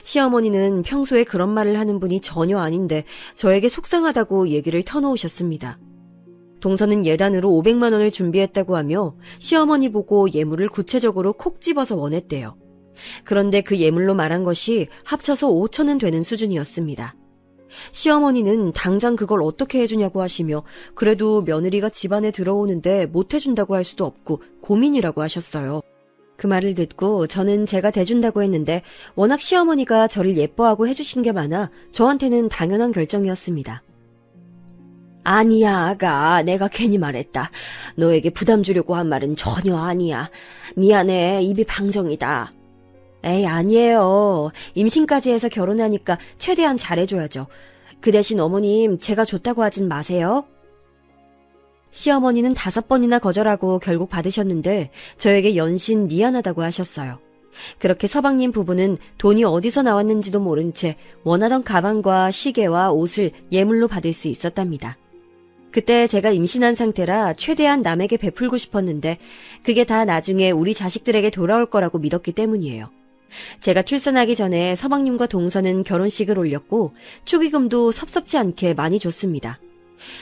시어머니는 평소에 그런 말을 하는 분이 전혀 아닌데 저에게 속상하다고 얘기를 터놓으셨습니다. 동서는 예단으로 500만 원을 준비했다고 하며 시어머니 보고 예물을 구체적으로 콕 집어서 원했대요. 그런데 그 예물로 말한 것이 합쳐서 5천은 되는 수준이었습니다. 시어머니는 당장 그걸 어떻게 해주냐고 하시며 그래도 며느리가 집안에 들어오는데 못 해준다고 할 수도 없고 고민이라고 하셨어요. 그 말을 듣고 저는 제가 대준다고 했는데 워낙 시어머니가 저를 예뻐하고 해주신 게 많아 저한테는 당연한 결정이었습니다. 아니야, 아가. 내가 괜히 말했다. 너에게 부담 주려고 한 말은 전혀 아니야. 미안해. 입이 방정이다. 에이, 아니에요. 임신까지 해서 결혼하니까 최대한 잘해줘야죠. 그 대신 어머님, 제가 줬다고 하진 마세요. 시어머니는 5번이나 거절하고 결국 받으셨는데 저에게 연신 미안하다고 하셨어요. 그렇게 서방님 부부는 돈이 어디서 나왔는지도 모른 채 원하던 가방과 시계와 옷을 예물로 받을 수 있었답니다. 그때 제가 임신한 상태라 최대한 남에게 베풀고 싶었는데 그게 다 나중에 우리 자식들에게 돌아올 거라고 믿었기 때문이에요. 제가 출산하기 전에 서방님과 동서는 결혼식을 올렸고 축의금도 섭섭지 않게 많이 줬습니다.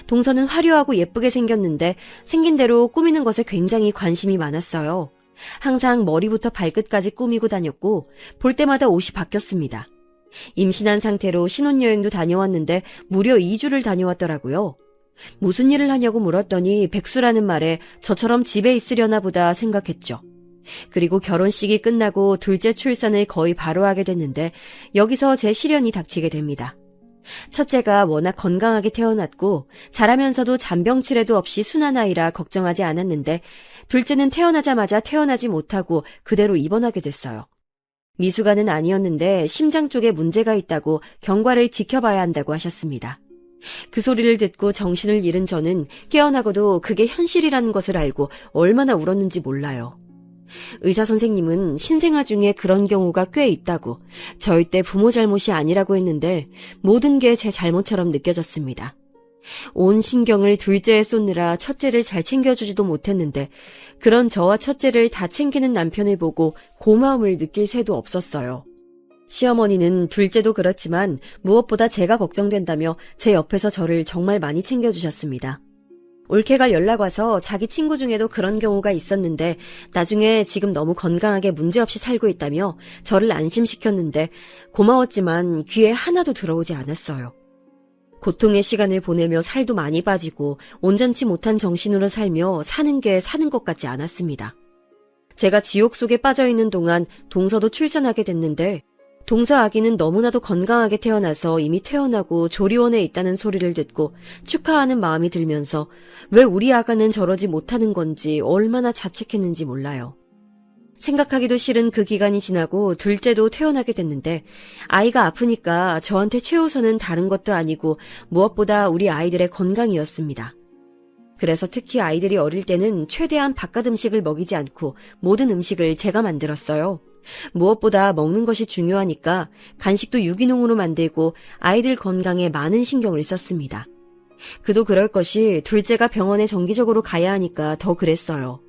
동서는 화려하고 예쁘게 생겼는데 생긴 대로 꾸미는 것에 굉장히 관심이 많았어요. 항상 머리부터 발끝까지 꾸미고 다녔고 볼 때마다 옷이 바뀌었습니다. 임신한 상태로 신혼여행도 다녀왔는데 무려 2주를 다녀왔더라고요. 무슨 일을 하냐고 물었더니 백수라는 말에 저처럼 집에 있으려나 보다 생각했죠. 그리고 결혼식이 끝나고 둘째 출산을 거의 바로 하게 됐는데 여기서 제 시련이 닥치게 됩니다. 첫째가 워낙 건강하게 태어났고 자라면서도 잔병치레도 없이 순한 아이라 걱정하지 않았는데 둘째는 태어나자마자 태어나지 못하고 그대로 입원하게 됐어요. 미숙아는 아니었는데 심장 쪽에 문제가 있다고 경과를 지켜봐야 한다고 하셨습니다. 그 소리를 듣고 정신을 잃은 저는 깨어나고도 그게 현실이라는 것을 알고 얼마나 울었는지 몰라요. 의사 선생님은 신생아 중에 그런 경우가 꽤 있다고 절대 부모 잘못이 아니라고 했는데 모든 게 제 잘못처럼 느껴졌습니다. 온 신경을 둘째에 쏟느라 첫째를 잘 챙겨주지도 못했는데 그런 저와 첫째를 다 챙기는 남편을 보고 고마움을 느낄 새도 없었어요. 시어머니는 둘째도 그렇지만 무엇보다 제가 걱정된다며 제 옆에서 저를 정말 많이 챙겨주셨습니다. 올케가 연락 와서 자기 친구 중에도 그런 경우가 있었는데 나중에 지금 너무 건강하게 문제없이 살고 있다며 저를 안심시켰는데 고마웠지만 귀에 하나도 들어오지 않았어요. 고통의 시간을 보내며 살도 많이 빠지고 온전치 못한 정신으로 살며 사는 게 사는 것 같지 않았습니다. 제가 지옥 속에 빠져있는 동안 동서도 출산하게 됐는데 동서 아기는 너무나도 건강하게 태어나서 이미 퇴원하고 조리원에 있다는 소리를 듣고 축하하는 마음이 들면서 왜 우리 아가는 저러지 못하는 건지 얼마나 자책했는지 몰라요. 생각하기도 싫은 그 기간이 지나고 둘째도 퇴원하게 됐는데 아이가 아프니까 저한테 최우선은 다른 것도 아니고 무엇보다 우리 아이들의 건강이었습니다. 그래서 특히 아이들이 어릴 때는 최대한 바깥 음식을 먹이지 않고 모든 음식을 제가 만들었어요. 무엇보다 먹는 것이 중요하니까 간식도 유기농으로 만들고 아이들 건강에 많은 신경을 썼습니다. 그도 그럴 것이 둘째가 병원에 정기적으로 가야 하니까 더 그랬어요.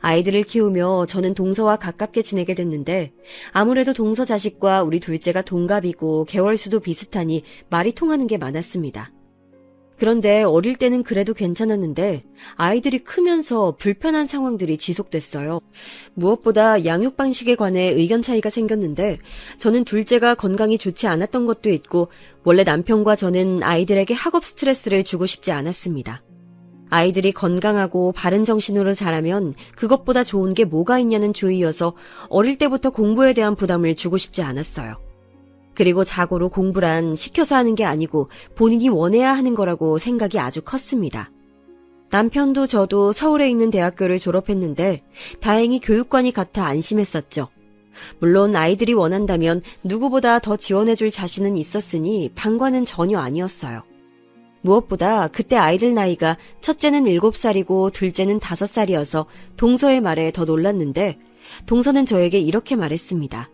아이들을 키우며 저는 동서와 가깝게 지내게 됐는데 아무래도 동서 자식과 우리 둘째가 동갑이고 개월수도 비슷하니 말이 통하는 게 많았습니다. 그런데 어릴 때는 그래도 괜찮았는데 아이들이 크면서 불편한 상황들이 지속됐어요. 무엇보다 양육 방식에 관해 의견 차이가 생겼는데 저는 둘째가 건강이 좋지 않았던 것도 있고 원래 남편과 저는 아이들에게 학업 스트레스를 주고 싶지 않았습니다. 아이들이 건강하고 바른 정신으로 자라면 그것보다 좋은 게 뭐가 있냐는 주의여서 어릴 때부터 공부에 대한 부담을 주고 싶지 않았어요. 그리고 자고로 공부란 시켜서 하는 게 아니고 본인이 원해야 하는 거라고 생각이 아주 컸습니다. 남편도 저도 서울에 있는 대학교를 졸업했는데 다행히 교육관이 같아 안심했었죠. 물론 아이들이 원한다면 누구보다 더 지원해줄 자신은 있었으니 방관은 전혀 아니었어요. 무엇보다 그때 아이들 나이가 첫째는 7살이고 둘째는 5살이어서 동서의 말에 더 놀랐는데 동서는 저에게 이렇게 말했습니다.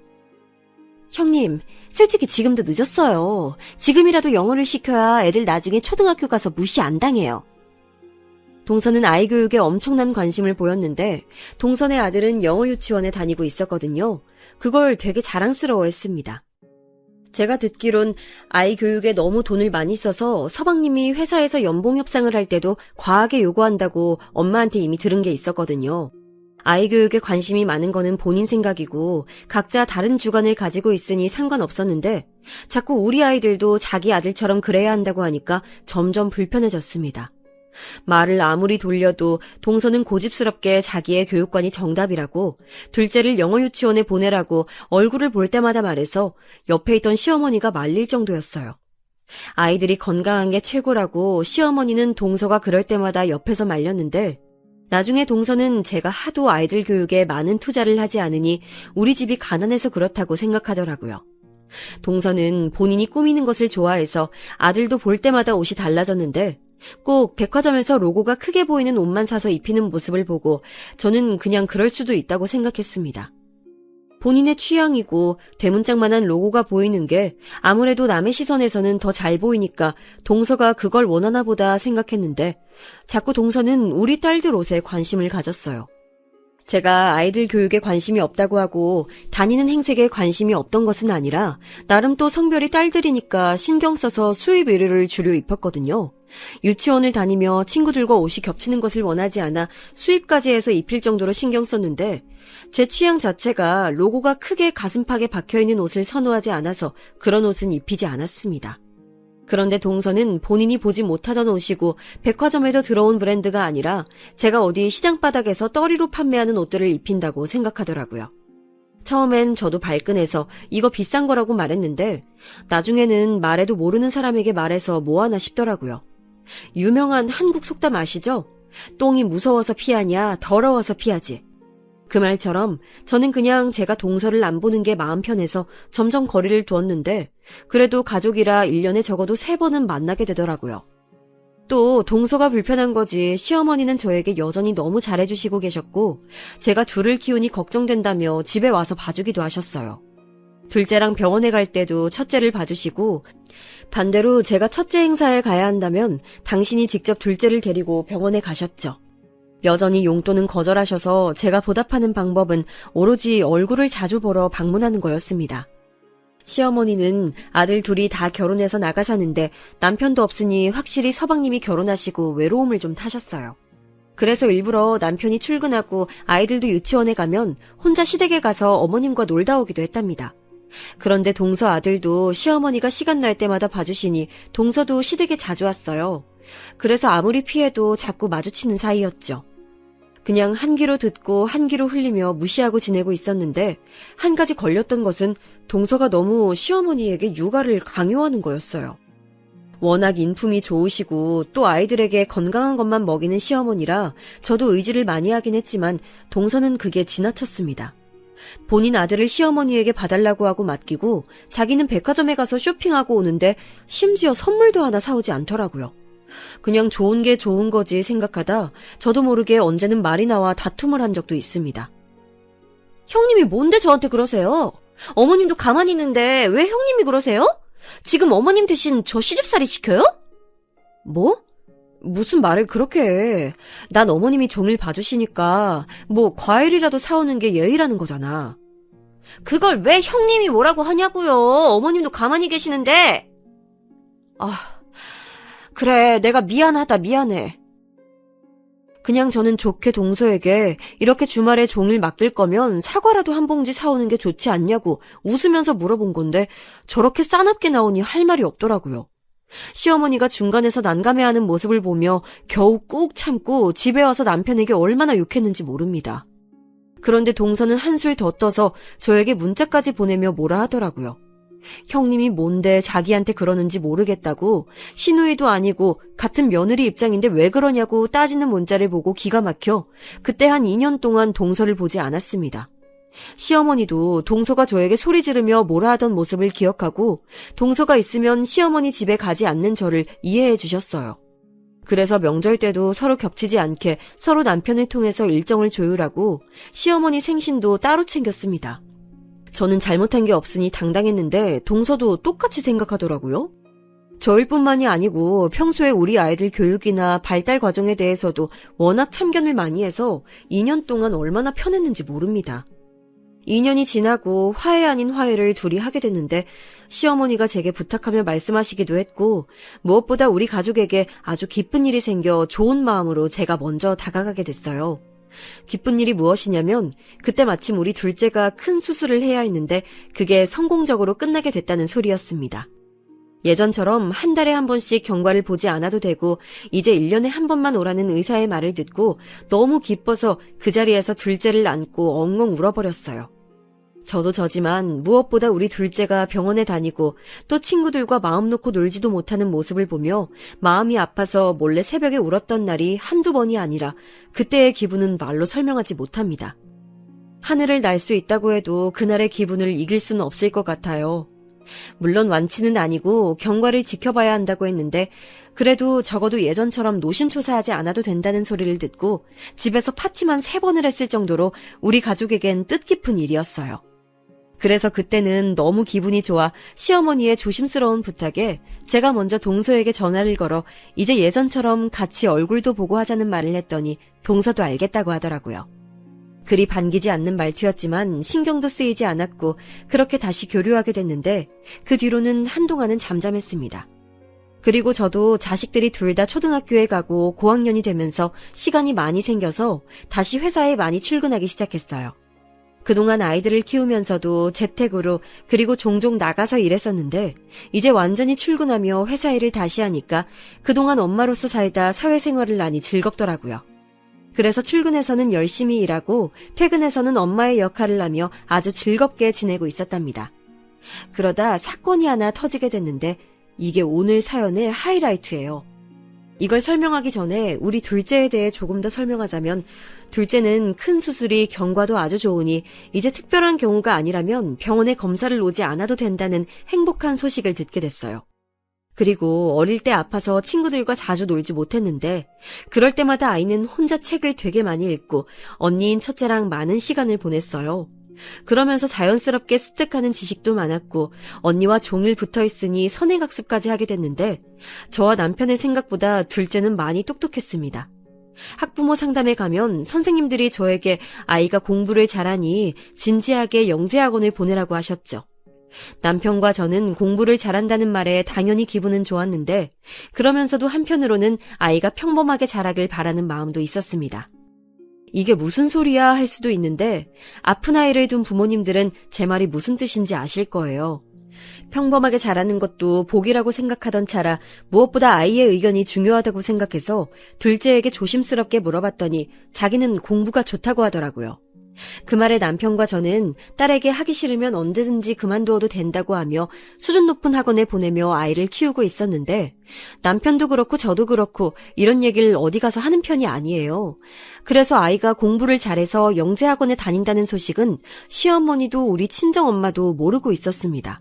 형님, 솔직히 지금도 늦었어요. 지금이라도 영어를 시켜야 애들 나중에 초등학교 가서 무시 안 당해요. 동서는 아이 교육에 엄청난 관심을 보였는데 동선의 아들은 영어 유치원에 다니고 있었거든요. 그걸 되게 자랑스러워했습니다. 제가 듣기론 아이 교육에 너무 돈을 많이 써서 서방님이 회사에서 연봉 협상을 할 때도 과하게 요구한다고 엄마한테 이미 들은 게 있었거든요. 아이 교육에 관심이 많은 거는 본인 생각이고 각자 다른 주관을 가지고 있으니 상관없었는데 자꾸 우리 아이들도 자기 아들처럼 그래야 한다고 하니까 점점 불편해졌습니다. 말을 아무리 돌려도 동서는 고집스럽게 자기의 교육관이 정답이라고 둘째를 영어 유치원에 보내라고 얼굴을 볼 때마다 말해서 옆에 있던 시어머니가 말릴 정도였어요. 아이들이 건강한 게 최고라고 시어머니는 동서가 그럴 때마다 옆에서 말렸는데 나중에 동서는 제가 하도 아이들 교육에 많은 투자를 하지 않으니 우리 집이 가난해서 그렇다고 생각하더라고요. 동서는 본인이 꾸미는 것을 좋아해서 아들도 볼 때마다 옷이 달라졌는데 꼭 백화점에서 로고가 크게 보이는 옷만 사서 입히는 모습을 보고 저는 그냥 그럴 수도 있다고 생각했습니다. 본인의 취향이고 대문짝만한 로고가 보이는 게 아무래도 남의 시선에서는 더 잘 보이니까 동서가 그걸 원하나 보다 생각했는데 자꾸 동서는 우리 딸들 옷에 관심을 가졌어요. 제가 아이들 교육에 관심이 없다고 하고 다니는 행색에 관심이 없던 것은 아니라 나름 또 성별이 딸들이니까 신경 써서 수입 의류를 주로 입혔거든요. 유치원을 다니며 친구들과 옷이 겹치는 것을 원하지 않아 수입까지 해서 입힐 정도로 신경 썼는데 제 취향 자체가 로고가 크게 가슴팍에 박혀있는 옷을 선호하지 않아서 그런 옷은 입히지 않았습니다. 그런데 동서는 본인이 보지 못하던 옷이고 백화점에도 들어온 브랜드가 아니라 제가 어디 시장 바닥에서 떨이로 판매하는 옷들을 입힌다고 생각하더라고요. 처음엔 저도 발끈해서 이거 비싼 거라고 말했는데 나중에는 말해도 모르는 사람에게 말해서 뭐하나 싶더라고요. 유명한 한국 속담 아시죠? 똥이 무서워서 피하냐, 더러워서 피하지. 그 말처럼 저는 그냥 제가 동서를 안 보는 게 마음 편해서 점점 거리를 두었는데 그래도 가족이라 1년에 적어도 3번은 만나게 되더라고요. 또 동서가 불편한 거지 시어머니는 저에게 여전히 너무 잘해주시고 계셨고 제가 둘을 키우니 걱정된다며 집에 와서 봐주기도 하셨어요. 둘째랑 병원에 갈 때도 첫째를 봐주시고, 반대로 제가 첫째 행사에 가야 한다면 당신이 직접 둘째를 데리고 병원에 가셨죠. 여전히 용돈은 거절하셔서 제가 보답하는 방법은 오로지 얼굴을 자주 보러 방문하는 거였습니다. 시어머니는 아들 둘이 다 결혼해서 나가 사는데 남편도 없으니 확실히 서방님이 결혼하시고 외로움을 좀 타셨어요. 그래서 일부러 남편이 출근하고 아이들도 유치원에 가면 혼자 시댁에 가서 어머님과 놀다 오기도 했답니다. 그런데 동서 아들도 시어머니가 시간 날 때마다 봐주시니 동서도 시댁에 자주 왔어요. 그래서 아무리 피해도 자꾸 마주치는 사이였죠. 그냥 한 귀로 듣고 한 귀로 흘리며 무시하고 지내고 있었는데 한 가지 걸렸던 것은 동서가 너무 시어머니에게 육아를 강요하는 거였어요. 워낙 인품이 좋으시고 또 아이들에게 건강한 것만 먹이는 시어머니라 저도 의지를 많이 하긴 했지만 동서는 그게 지나쳤습니다. 본인 아들을 시어머니에게 봐달라고 하고 맡기고 자기는 백화점에 가서 쇼핑하고 오는데 심지어 선물도 하나 사오지 않더라고요. 그냥 좋은 게 좋은 거지 생각하다 저도 모르게 언제는 말이 나와 다툼을 한 적도 있습니다. 형님이 뭔데 저한테 그러세요? 어머님도 가만히 있는데 왜 형님이 그러세요? 지금 어머님 대신 저 시집살이 시켜요? 뭐? 무슨 말을 그렇게 해. 난 어머님이 종일 봐주시니까 뭐 과일이라도 사오는 게 예의라는 거잖아. 그걸 왜 형님이 뭐라고 하냐고요. 어머님도 가만히 계시는데. 그래, 내가 미안하다, 미안해. 그냥 저는 좋게 동서에게 이렇게 주말에 종일 맡길 거면 사과라도 한 봉지 사오는 게 좋지 않냐고 웃으면서 물어본 건데 저렇게 싸납게 나오니 할 말이 없더라고요. 시어머니가 중간에서 난감해하는 모습을 보며 겨우 꾹 참고 집에 와서 남편에게 얼마나 욕했는지 모릅니다. 그런데 동서는 한술 더 떠서 저에게 문자까지 보내며 뭐라 하더라고요. 형님이 뭔데 자기한테 그러는지 모르겠다고 시누이도 아니고 같은 며느리 입장인데 왜 그러냐고 따지는 문자를 보고 기가 막혀 그때 한 2년 동안 동서를 보지 않았습니다. 시어머니도 동서가 저에게 소리 지르며 뭐라 하던 모습을 기억하고 동서가 있으면 시어머니 집에 가지 않는 저를 이해해 주셨어요. 그래서 명절 때도 서로 겹치지 않게 서로 남편을 통해서 일정을 조율하고 시어머니 생신도 따로 챙겼습니다. 저는 잘못한 게 없으니 당당했는데 동서도 똑같이 생각하더라고요. 저일 뿐만이 아니고 평소에 우리 아이들 교육이나 발달 과정에 대해서도 워낙 참견을 많이 해서 2년 동안 얼마나 편했는지 모릅니다. 2년이 지나고 화해 아닌 화해를 둘이 하게 됐는데 시어머니가 제게 부탁하며 말씀하시기도 했고 무엇보다 우리 가족에게 아주 기쁜 일이 생겨 좋은 마음으로 제가 먼저 다가가게 됐어요. 기쁜 일이 무엇이냐면 그때 마침 우리 둘째가 큰 수술을 해야 했는데 그게 성공적으로 끝나게 됐다는 소리였습니다. 예전처럼 한 달에 한 번씩 경과를 보지 않아도 되고 이제 1년에 한 번만 오라는 의사의 말을 듣고 너무 기뻐서 그 자리에서 둘째를 안고 엉엉 울어버렸어요. 저도 저지만 무엇보다 우리 둘째가 병원에 다니고 또 친구들과 마음 놓고 놀지도 못하는 모습을 보며 마음이 아파서 몰래 새벽에 울었던 날이 한두 번이 아니라 그때의 기분은 말로 설명하지 못합니다. 하늘을 날 수 있다고 해도 그날의 기분을 이길 수는 없을 것 같아요. 물론 완치는 아니고 경과를 지켜봐야 한다고 했는데 그래도 적어도 예전처럼 노심초사하지 않아도 된다는 소리를 듣고 집에서 파티만 3번을 했을 정도로 우리 가족에겐 뜻깊은 일이었어요. 그래서 그때는 너무 기분이 좋아 시어머니의 조심스러운 부탁에 제가 먼저 동서에게 전화를 걸어 이제 예전처럼 같이 얼굴도 보고 하자는 말을 했더니 동서도 알겠다고 하더라고요. 그리 반기지 않는 말투였지만 신경도 쓰이지 않았고 그렇게 다시 교류하게 됐는데 그 뒤로는 한동안은 잠잠했습니다. 그리고 저도 자식들이 둘 다 초등학교에 가고 고학년이 되면서 시간이 많이 생겨서 다시 회사에 많이 출근하기 시작했어요. 그동안 아이들을 키우면서도 재택으로 그리고 종종 나가서 일했었는데 이제 완전히 출근하며 회사 일을 다시 하니까 그동안 엄마로서 살다 사회생활을 하니 즐겁더라고요. 그래서 출근해서는 열심히 일하고 퇴근해서는 엄마의 역할을 하며 아주 즐겁게 지내고 있었답니다. 그러다 사건이 하나 터지게 됐는데 이게 오늘 사연의 하이라이트예요. 이걸 설명하기 전에 우리 둘째에 대해 조금 더 설명하자면 둘째는 큰 수술이 경과도 아주 좋으니 이제 특별한 경우가 아니라면 병원에 검사를 오지 않아도 된다는 행복한 소식을 듣게 됐어요. 그리고 어릴 때 아파서 친구들과 자주 놀지 못했는데 그럴 때마다 아이는 혼자 책을 되게 많이 읽고 언니인 첫째랑 많은 시간을 보냈어요. 그러면서 자연스럽게 습득하는 지식도 많았고 언니와 종일 붙어 있으니 선행학습까지 하게 됐는데 저와 남편의 생각보다 둘째는 많이 똑똑했습니다. 학부모 상담에 가면 선생님들이 저에게 아이가 공부를 잘하니 진지하게 영재학원을 보내라고 하셨죠. 남편과 저는 공부를 잘한다는 말에 당연히 기분은 좋았는데 그러면서도 한편으로는 아이가 평범하게 자라길 바라는 마음도 있었습니다. 이게 무슨 소리야 할 수도 있는데 아픈 아이를 둔 부모님들은 제 말이 무슨 뜻인지 아실 거예요. 평범하게 자라는 것도 복이라고 생각하던 차라 무엇보다 아이의 의견이 중요하다고 생각해서 둘째에게 조심스럽게 물어봤더니 자기는 공부가 좋다고 하더라고요. 그 말에 남편과 저는 딸에게 하기 싫으면 언제든지 그만두어도 된다고 하며 수준 높은 학원에 보내며 아이를 키우고 있었는데 남편도 그렇고 저도 그렇고 이런 얘기를 어디 가서 하는 편이 아니에요. 그래서 아이가 공부를 잘해서 영재학원에 다닌다는 소식은 시어머니도 우리 친정엄마도 모르고 있었습니다.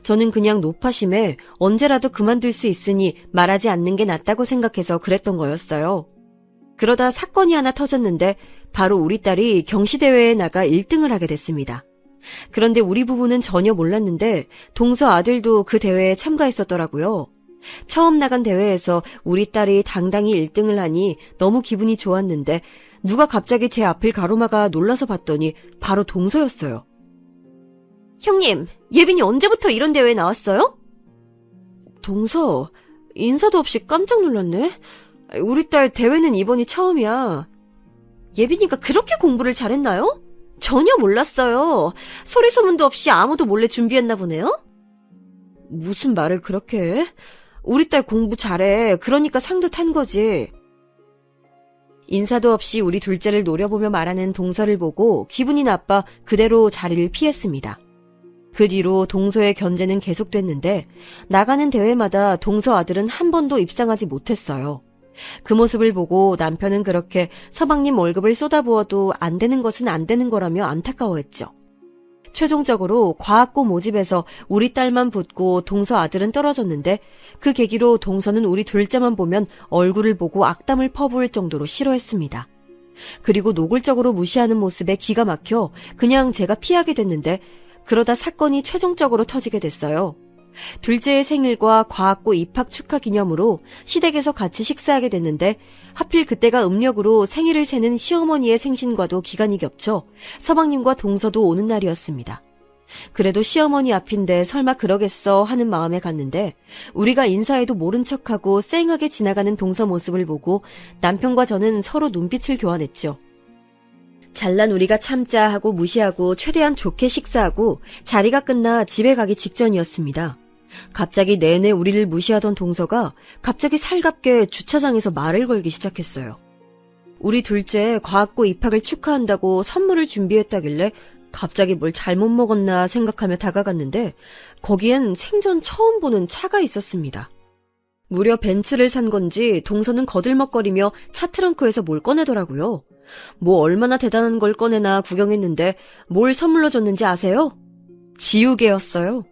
저는 그냥 노파심에 언제라도 그만둘 수 있으니 말하지 않는 게 낫다고 생각해서 그랬던 거였어요. 그러다 사건이 하나 터졌는데 바로 우리 딸이 경시대회에 나가 1등을 하게 됐습니다. 그런데 우리 부부는 전혀 몰랐는데 동서 아들도 그 대회에 참가했었더라고요. 처음 나간 대회에서 우리 딸이 당당히 1등을 하니 너무 기분이 좋았는데 누가 갑자기 제 앞을 가로막아 놀라서 봤더니 바로 동서였어요. 형님, 예빈이 언제부터 이런 대회에 나왔어요? 동서, 인사도 없이 깜짝 놀랐네. 우리 딸 대회는 이번이 처음이야. 예빈이가 그렇게 공부를 잘했나요? 전혀 몰랐어요. 소리 소문도 없이 아무도 몰래 준비했나 보네요? 무슨 말을 그렇게 해? 우리 딸 공부 잘해. 그러니까 상도 탄 거지. 인사도 없이 우리 둘째를 노려보며 말하는 동서를 보고 기분이 나빠 그대로 자리를 피했습니다. 그 뒤로 동서의 견제는 계속됐는데 나가는 대회마다 동서 아들은 한 번도 입상하지 못했어요. 그 모습을 보고 남편은 그렇게 서방님 월급을 쏟아부어도 안 되는 것은 안 되는 거라며 안타까워했죠. 최종적으로 과학고 모집에서 우리 딸만 붙고 동서 아들은 떨어졌는데 그 계기로 동서는 우리 둘째만 보면 얼굴을 보고 악담을 퍼부을 정도로 싫어했습니다. 그리고 노골적으로 무시하는 모습에 기가 막혀 그냥 제가 피하게 됐는데 그러다 사건이 최종적으로 터지게 됐어요. 둘째의 생일과 과학고 입학 축하 기념으로 시댁에서 같이 식사하게 됐는데 하필 그때가 음력으로 생일을 세는 시어머니의 생신과도 기간이 겹쳐 서방님과 동서도 오는 날이었습니다. 그래도 시어머니 앞인데 설마 그러겠어 하는 마음에 갔는데 우리가 인사해도 모른 척하고 쌩하게 지나가는 동서 모습을 보고 남편과 저는 서로 눈빛을 교환했죠. 잘난 우리가 참자 하고 무시하고 최대한 좋게 식사하고 자리가 끝나 집에 가기 직전이었습니다. 갑자기 내내 우리를 무시하던 동서가 갑자기 살갑게 주차장에서 말을 걸기 시작했어요. 우리 둘째 과학고 입학을 축하한다고 선물을 준비했다길래 갑자기 뭘 잘못 먹었나 생각하며 다가갔는데 거기엔 생전 처음 보는 차가 있었습니다. 무려 벤츠를 산 건지 동서는 거들먹거리며 차 트렁크에서 뭘 꺼내더라고요. 뭐 얼마나 대단한 걸 꺼내나 구경했는데 뭘 선물로 줬는지 아세요? 지우개였어요.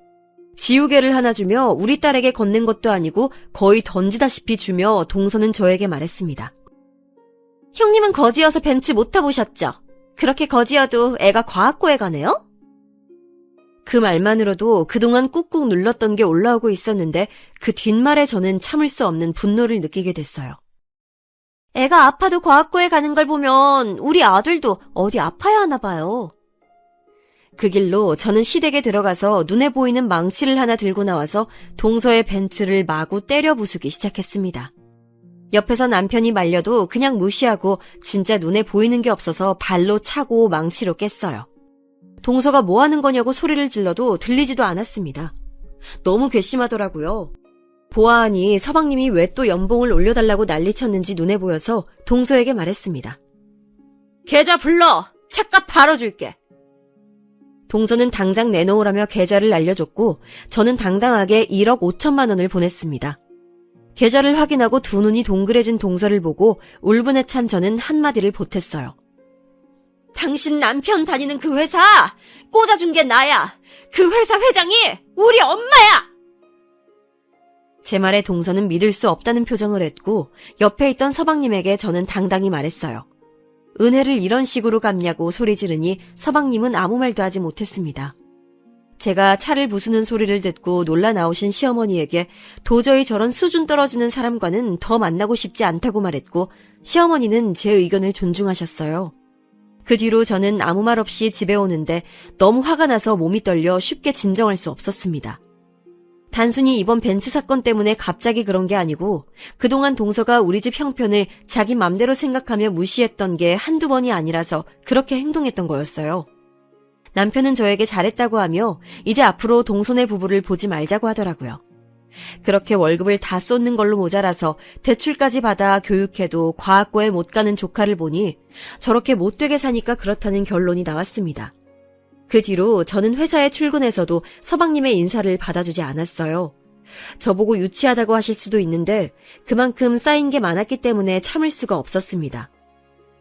지우개를 하나 주며 우리 딸에게 건넨 것도 아니고 거의 던지다시피 주며 동서는 저에게 말했습니다. 형님은 거지여서 벤츠 못 타보셨죠? 그렇게 거지여도 애가 과학고에 가네요? 그 말만으로도 그동안 꾹꾹 눌렀던 게 올라오고 있었는데 그 뒷말에 저는 참을 수 없는 분노를 느끼게 됐어요. 애가 아파도 과학고에 가는 걸 보면 우리 아들도 어디 아파야 하나 봐요. 그 길로 저는 시댁에 들어가서 눈에 보이는 망치를 하나 들고 나와서 동서의 벤츠를 마구 때려 부수기 시작했습니다. 옆에서 남편이 말려도 그냥 무시하고 진짜 눈에 보이는 게 없어서 발로 차고 망치로 깼어요. 동서가 뭐 하는 거냐고 소리를 질러도 들리지도 않았습니다. 너무 괘씸하더라고요. 보아하니 서방님이 왜 또 연봉을 올려달라고 난리쳤는지 눈에 보여서 동서에게 말했습니다. 계좌 불러! 차값 바로 줄게! 동서는 당장 내놓으라며 계좌를 알려줬고 저는 당당하게 1억 5천만 원을 보냈습니다. 계좌를 확인하고 두 눈이 동그래진 동서를 보고 울분에 찬 저는 한마디를 보탰어요. 당신 남편 다니는 그 회사 꽂아준 게 나야. 그 회사 회장이 우리 엄마야. 제 말에 동서는 믿을 수 없다는 표정을 했고 옆에 있던 서방님에게 저는 당당히 말했어요. 은혜를 이런 식으로 갚냐고 소리 지르니 서방님은 아무 말도 하지 못했습니다. 제가 차를 부수는 소리를 듣고 놀라 나오신 시어머니에게 도저히 저런 수준 떨어지는 사람과는 더 만나고 싶지 않다고 말했고, 시어머니는 제 의견을 존중하셨어요. 그 뒤로 저는 아무 말 없이 집에 오는데 너무 화가 나서 몸이 떨려 쉽게 진정할 수 없었습니다. 단순히 이번 벤츠 사건 때문에 갑자기 그런 게 아니고 그동안 동서가 우리 집 형편을 자기 맘대로 생각하며 무시했던 게 한두 번이 아니라서 그렇게 행동했던 거였어요. 남편은 저에게 잘했다고 하며 이제 앞으로 동서네 부부를 보지 말자고 하더라고요. 그렇게 월급을 다 쏟는 걸로 모자라서 대출까지 받아 교육해도 과학고에 못 가는 조카를 보니 저렇게 못되게 사니까 그렇다는 결론이 나왔습니다. 그 뒤로 저는 회사에 출근해서도 서방님의 인사를 받아주지 않았어요. 저보고 유치하다고 하실 수도 있는데 그만큼 쌓인 게 많았기 때문에 참을 수가 없었습니다.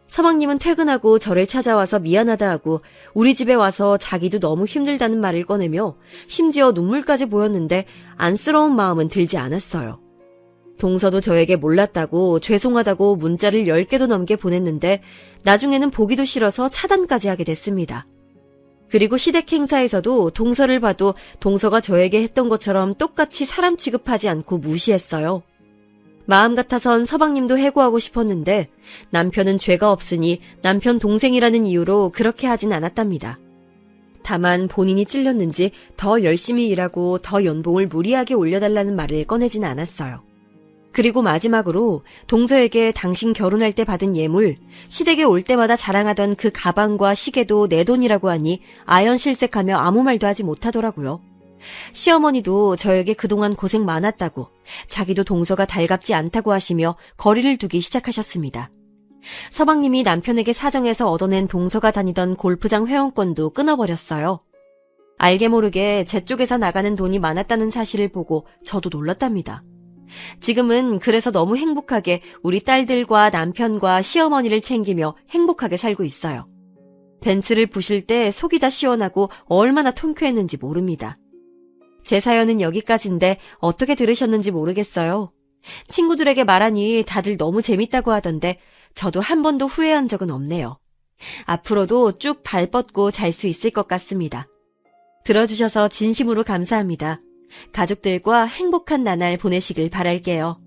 서방님은 퇴근하고 저를 찾아와서 미안하다 하고 우리 집에 와서 자기도 너무 힘들다는 말을 꺼내며 심지어 눈물까지 보였는데 안쓰러운 마음은 들지 않았어요. 동서도 저에게 몰랐다고 죄송하다고 문자를 10개도 넘게 보냈는데 나중에는 보기도 싫어서 차단까지 하게 됐습니다. 그리고 시댁 행사에서도 동서를 봐도 동서가 저에게 했던 것처럼 똑같이 사람 취급하지 않고 무시했어요. 마음 같아선 서방님도 해고하고 싶었는데 남편은 죄가 없으니 남편 동생이라는 이유로 그렇게 하진 않았답니다. 다만 본인이 찔렸는지 더 열심히 일하고 더 연봉을 무리하게 올려달라는 말을 꺼내진 않았어요. 그리고 마지막으로 동서에게 당신 결혼할 때 받은 예물, 시댁에 올 때마다 자랑하던 그 가방과 시계도 내 돈이라고 하니 아연실색하며 아무 말도 하지 못하더라고요. 시어머니도 저에게 그동안 고생 많았다고, 자기도 동서가 달갑지 않다고 하시며 거리를 두기 시작하셨습니다. 서방님이 남편에게 사정해서 얻어낸 동서가 다니던 골프장 회원권도 끊어버렸어요. 알게 모르게 제 쪽에서 나가는 돈이 많았다는 사실을 보고 저도 놀랐답니다. 지금은 그래서 너무 행복하게 우리 딸들과 남편과 시어머니를 챙기며 행복하게 살고 있어요. 벤츠를 부실 때 속이 다 시원하고 얼마나 통쾌했는지 모릅니다. 제 사연은 여기까지인데 어떻게 들으셨는지 모르겠어요. 친구들에게 말하니 다들 너무 재밌다고 하던데 저도 한 번도 후회한 적은 없네요. 앞으로도 쭉 발 뻗고 잘 수 있을 것 같습니다. 들어주셔서 진심으로 감사합니다. 가족들과 행복한 나날 보내시길 바랄게요.